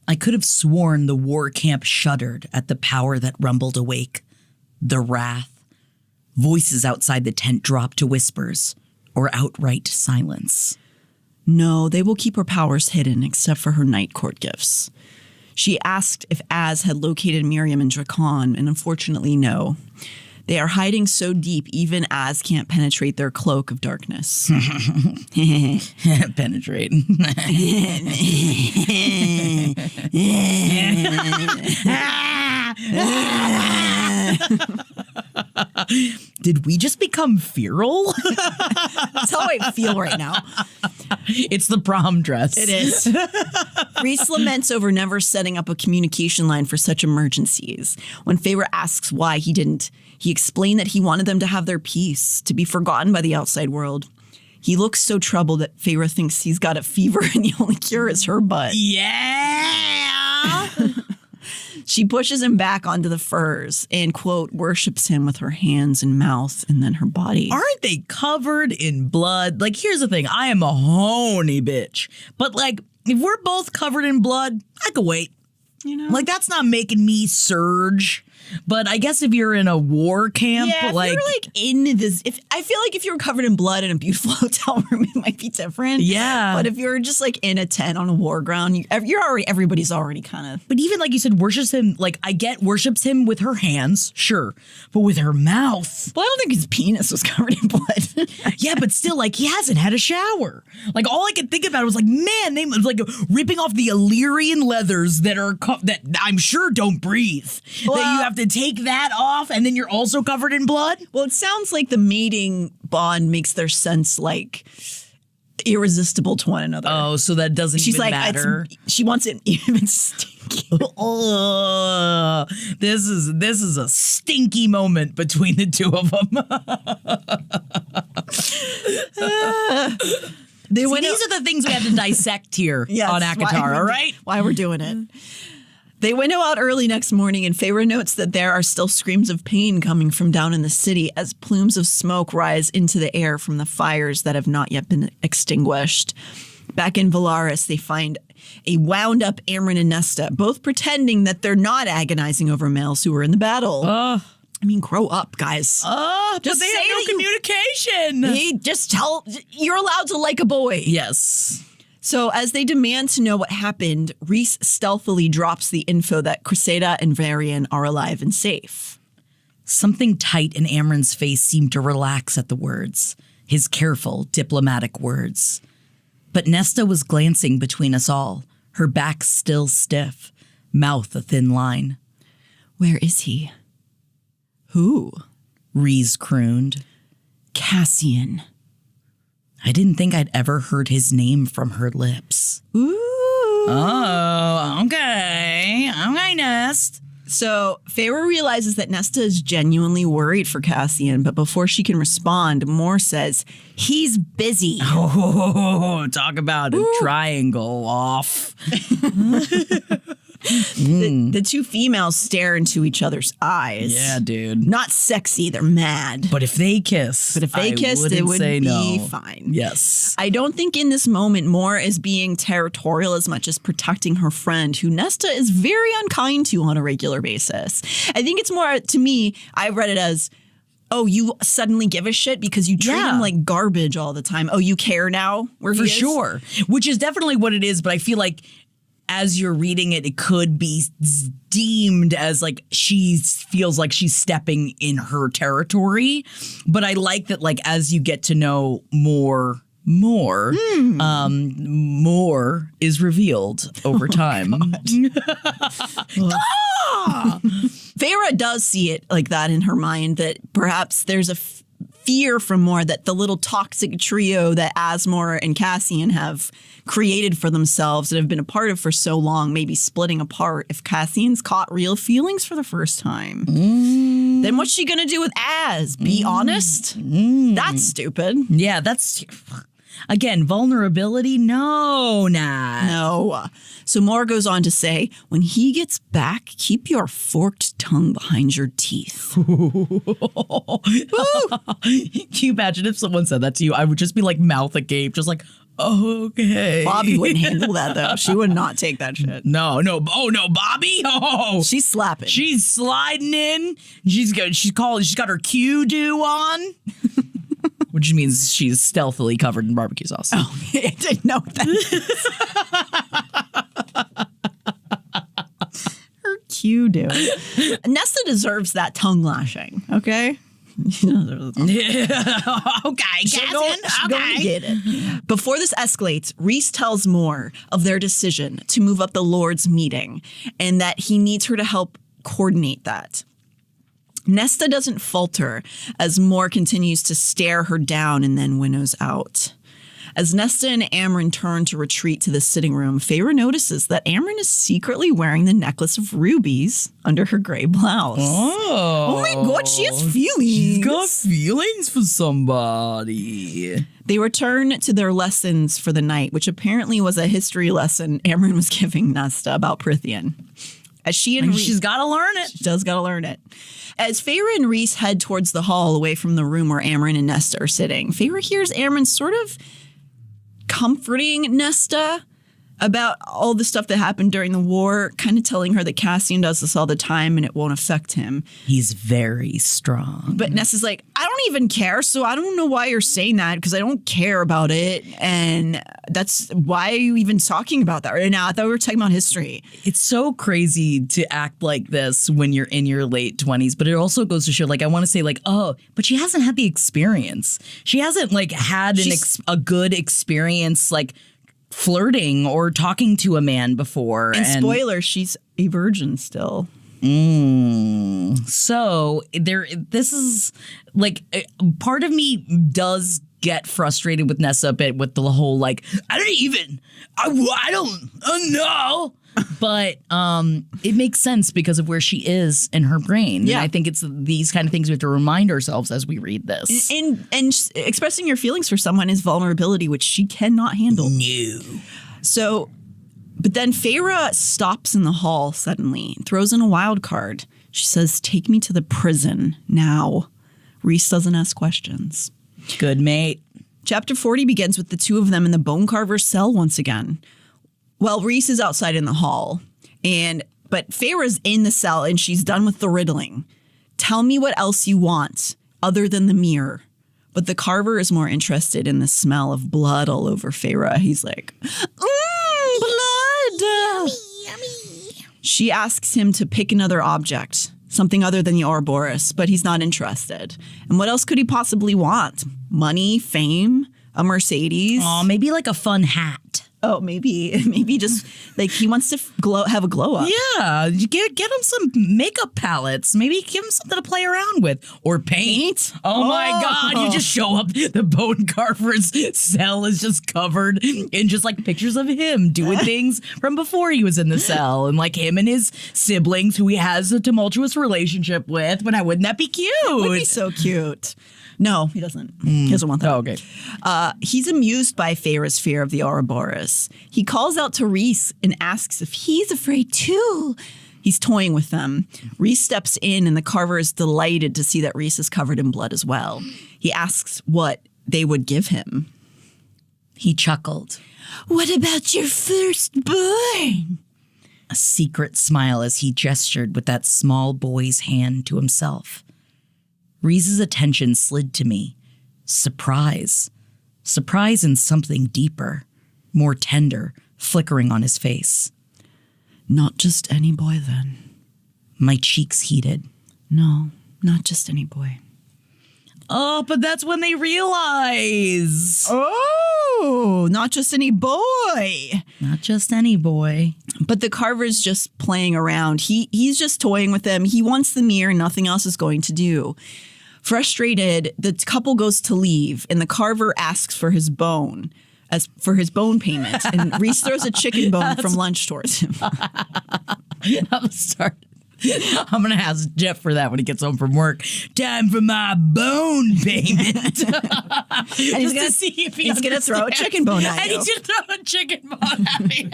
S2: I could have sworn the war camp shuddered at the power that rumbled awake. The wrath. Voices outside the tent dropped to whispers or outright silence.
S1: No, they will keep her powers hidden except for her night court gifts. She asked if Az had located Miriam and Drakon, and unfortunately, no. They are hiding so deep, even Az can't penetrate their cloak of darkness.
S2: Penetrate. Did we just become feral?
S1: That's how I feel right now.
S2: It's the prom dress.
S1: It is. Rhys laments over never setting up a communication line for such emergencies. When Feyre asks why he didn't, he explained that he wanted them to have their peace, to be forgotten by the outside world. He looks so troubled that Feyre thinks he's got a fever and the only cure is her butt.
S2: Yeah!
S1: She pushes him back onto the furs and, quote, worships him with her hands and mouth and then her body.
S2: Aren't they covered in blood? Like, here's the thing. I am a horny bitch. But, like, if we're both covered in blood, I could wait.
S1: You know?
S2: Like, that's not making me surge. But I guess if you're in a war camp,
S1: yeah, if you're like in this, I feel like if you're covered in blood in a beautiful hotel room, it might be different.
S2: Yeah.
S1: But if you're just like in a tent on a war ground, everybody's already kind of.
S2: But even like you said, worships him, like I get worships him with her hands, sure. But with her mouth.
S1: Well, I don't think his penis was covered in blood.
S2: Yeah, but still, like, he hasn't had a shower. Like, all I could think about was like, man, they was like ripping off the Illyrian leathers that I'm sure don't breathe.
S1: Well,
S2: that you have to take that off and then you're also covered in blood?
S1: Well, it sounds like the mating bond makes their sense like irresistible to one another.
S2: Oh, so that doesn't
S1: She's
S2: even
S1: like,
S2: matter.
S1: She wants it even stinky.
S2: Oh, this is a stinky moment between the two of them. These are the things we have to dissect here on ACOTAR, all right?
S1: Why we're doing it. They winnow out early next morning, and Feyre notes that there are still screams of pain coming from down in the city as plumes of smoke rise into the air from the fires that have not yet been extinguished. Back in Valaris, they find a wound-up Amren and Nesta, both pretending that they're not agonizing over males who were in the battle. I mean, grow up, guys.
S2: But they have no communication.
S1: You're allowed to like a boy.
S2: Yes.
S1: So as they demand to know what happened, Rhys stealthily drops the info that Cressida and Varian are alive and safe.
S2: Something tight in Amren's face seemed to relax at the words, his careful, diplomatic words. But Nesta was glancing between us all, her back still stiff, mouth a thin line.
S1: Where is he? Who?
S2: Rhys crooned.
S1: Cassian.
S2: I didn't think I'd ever heard his name from her lips.
S1: Ooh.
S2: Oh, okay. Okay, Nest.
S1: So Feyre realizes that Nesta is genuinely worried for Cassian, but before she can respond, Moore says, he's busy.
S2: Oh, talk about a triangle off.
S1: The two females stare into each other's eyes.
S2: Yeah, dude.
S1: Not sexy, they're mad.
S2: But if they kiss,
S1: it would be fine.
S2: Yes.
S1: I don't think in this moment Moore is being territorial as much as protecting her friend, who Nesta is very unkind to on a regular basis. I think it's more, to me, I read it as, oh, you suddenly give a shit because you treat him like garbage all the time. Oh, you care now?
S2: For sure. Which is definitely what it is, but I feel like as you're reading it, it could be deemed as like she feels like she's stepping in her territory. But I like that, like, as you get to know more is revealed over time.
S1: Feyre does see it like that in her mind, that perhaps there's a fear from Moore that the little toxic trio that Asmore and Cassian have created for themselves and have been a part of for so long may be splitting apart if Cassian's caught real feelings for the first time. Then what's she gonna do with Az? Be honest? That's stupid.
S2: Yeah, that's... Again, vulnerability? No.
S1: So Moore goes on to say, when he gets back, keep your forked tongue behind your teeth.
S2: Can you imagine if someone said that to you? I would just be like mouth agape, just like, okay.
S1: Bobby wouldn't handle that, though. She would not take that shit.
S2: No. Oh, no, Bobby? Oh.
S1: She's slapping.
S2: She's sliding in. She's got her Q-do on. Which means she's stealthily covered in barbecue sauce.
S1: Oh, I didn't know that. Her Q-do. Nesta deserves that tongue lashing, okay?
S2: Okay,
S1: Cassian, get it. Before this escalates, Rhys tells Moore of their decision to move up the Lord's meeting and that he needs her to help coordinate that. Nesta doesn't falter as Moore continues to stare her down and then winnows out. As Nesta and Amren turn to retreat to the sitting room, Feyre notices that Amren is secretly wearing the necklace of rubies under her gray blouse. Oh my God, she has feelings.
S2: She's got feelings for somebody.
S1: They return to their lessons for the night, which apparently was a history lesson Amren was giving Nesta about Prythian. As she and Rhys,
S2: she's got to learn it.
S1: she does got to learn it. As Feyre and Rhys head towards the hall away from the room where Amren and Nesta are sitting, Feyre hears Amren sort of comforting Nesta about all the stuff that happened during the war, kind of telling her that Cassian does this all the time and it won't affect him.
S2: He's very strong.
S1: But Nesta's like, I don't even care, so I don't know why you're saying that because I don't care about it. And that's why are you even talking about that right now? I thought we were talking about history.
S2: It's so crazy to act like this when you're in your late 20s, but it also goes to show, like, I want to say, like, oh, but she hasn't had the experience. She hasn't, like, had a good experience, like, flirting or talking to a man before.
S1: And spoiler, she's a virgin still.
S2: So this is like part of me does get frustrated with Nessa a bit with the whole like I don't know. But it makes sense because of where she is in her brain.
S1: Yeah.
S2: And I think it's these kind of things we have to remind ourselves as we read this.
S1: And expressing your feelings for someone is vulnerability, which she cannot handle.
S2: No.
S1: So, but then Feyre stops in the hall suddenly and throws in a wild card. She says, take me to the prison now. Rhys doesn't ask questions.
S2: Good mate.
S1: Chapter 40 begins with the two of them in the bone carver's cell once again. Well, Rhys is outside in the hall, but Feyre's in the cell and she's done with the riddling. Tell me what else you want other than the mirror. But the carver is more interested in the smell of blood all over Feyre. He's like, blood. Yummy, yummy. She asks him to pick another object, something other than the Ouroboros, but he's not interested. And what else could he possibly want? Money, fame, a Mercedes?
S2: Oh, maybe like a fun hat.
S1: Oh, maybe just like he wants to have a glow up.
S2: Yeah, get him some makeup palettes. Maybe give him something to play around with or paint. Oh my God! You just show up. The bone carver's cell is just covered in just like pictures of him doing things from before he was in the cell, and like him and his siblings who he has a tumultuous relationship with. But wouldn't that be cute?
S1: It would be so cute. No, he doesn't. He doesn't want that.
S2: Oh, okay.
S1: He's amused by Feyre's fear of the Ouroboros. He calls out to Rhys and asks if he's afraid too. He's toying with them. Rhys steps in and the carver is delighted to see that Rhys is covered in blood as well. He asks what they would give him.
S2: He chuckled.
S1: What about your firstborn?
S2: A secret smile as he gestured with that small boy's hand to himself. Rhys's attention slid to me. Surprise. Surprise and something deeper, more tender, flickering on his face.
S1: Not just any boy, then.
S2: My cheeks heated.
S1: No, not just any boy.
S2: Oh, but that's when they realize.
S1: Oh, not just any boy.
S2: Not just any boy.
S1: But the carver's just playing around. He's just toying with them. He wants the mirror. Nothing else is going to do. Frustrated, the couple goes to leave, and the carver asks for his bone payment. And Rhys throws a chicken bone from lunch towards him.
S2: I'm sorry. I'm going to ask Jeff for that when he gets home from work. Time for my bone payment.
S1: And he's going to throw a chicken bone at you.
S2: And he's going to throw a chicken bone at me.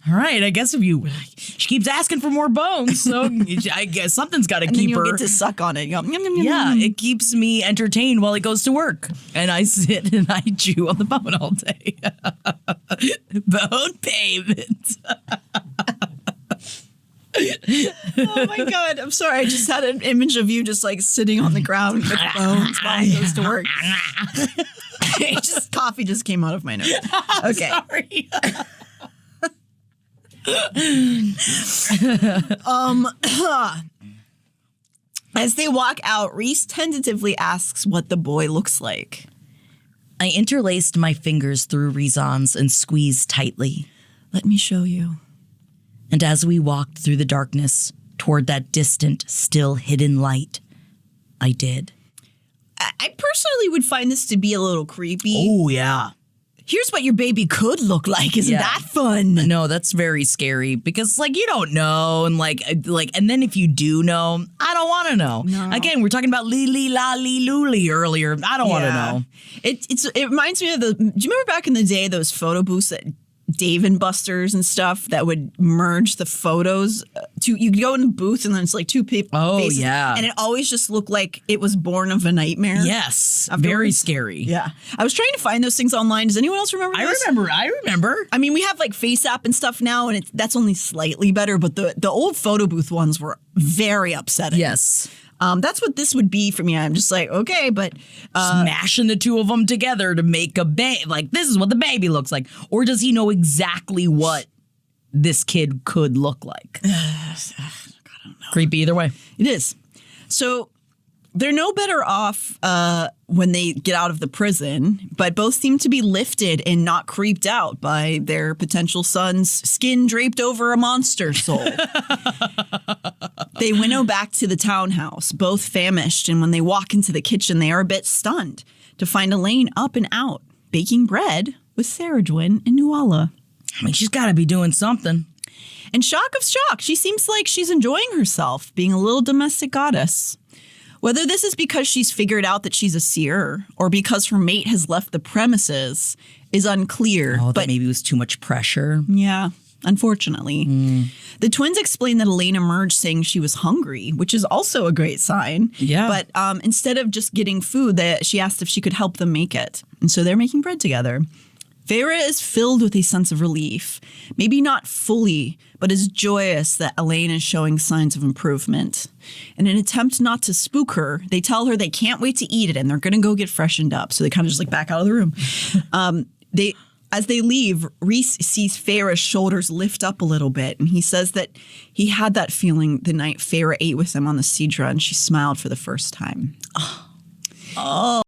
S2: All right, I guess she keeps asking for more bones, so I guess something's got to keep
S1: her.
S2: her.
S1: You get to suck on it. You go, yum, yum, yum,
S2: yeah,
S1: yum.
S2: it keeps me entertained while he goes to work. And I sit and I chew on the bone all day. Bone payment.
S1: Oh my God, I'm sorry. I just had an image of you just like sitting on the ground with bones while he goes to work. Coffee just came out of my nose. Okay.
S2: Sorry.
S1: As they walk out, Rhys tentatively asks what the boy looks like.
S2: I interlaced my fingers through Rhysand's and squeezed tightly.
S1: Let me show you.
S2: And as we walked through the darkness toward that distant, still hidden light, I did.
S1: I personally would find this to be a little creepy.
S2: Oh, yeah.
S1: Here's what your baby could look like. Isn't that fun?
S2: No, that's very scary because, like, you don't know. And, like, and then if you do know, I don't want to know.
S1: No.
S2: Again, we're talking about Lily, Lolly, Luli earlier. I don't want to know.
S1: It reminds me of do you remember back in the day, those photo booths that Dave and Buster's and stuff that would merge the photos you could go in the booth and then it's like two people.
S2: Oh, yeah.
S1: And it always just looked like it was born of a nightmare.
S2: Yes.
S1: Afterwards.
S2: Very scary.
S1: Yeah. I was trying to find those things online. Does anyone else remember this?
S2: I remember.
S1: I mean, we have like Face App and stuff now, and that's only slightly better, but the old photo booth ones were very upsetting.
S2: Yes.
S1: That's what this would be for me. I'm just like, okay, but
S2: smashing the two of them together to make a baby. Like, this is what the baby looks like. Or does he know exactly what this kid could look like?
S1: I don't know.
S2: Creepy either way.
S1: It is. So they're no better off when they get out of the prison, but both seem to be lifted and not creeped out by their potential son's skin draped over a monster soul. They winnow back to the townhouse, both famished, and when they walk into the kitchen, they are a bit stunned to find Elain up and out, baking bread with Sarajwin and Nuala.
S2: I mean, she's got to be doing something.
S1: And shock of shock, she seems like she's enjoying herself, being a little domestic goddess. Whether this is because she's figured out that she's a seer or because her mate has left the premises is unclear.
S2: Oh,
S1: but
S2: that maybe it was too much pressure.
S1: Yeah, unfortunately. The twins explained that Elain emerged saying she was hungry, which is also a great sign.
S2: Yeah.
S1: But instead of just getting food, she asked if she could help them make it. And so they're making bread together. Feyre is filled with a sense of relief, maybe not fully, but is joyous that Elain is showing signs of improvement. In an attempt not to spook her, they tell her they can't wait to eat it and they're going to go get freshened up. So they kind of just like back out of the room. As they leave, Rhys sees Feyre's shoulders lift up a little bit, and he says that he had that feeling the night Feyre ate with him on the Sidra, and she smiled for the first time. Oh.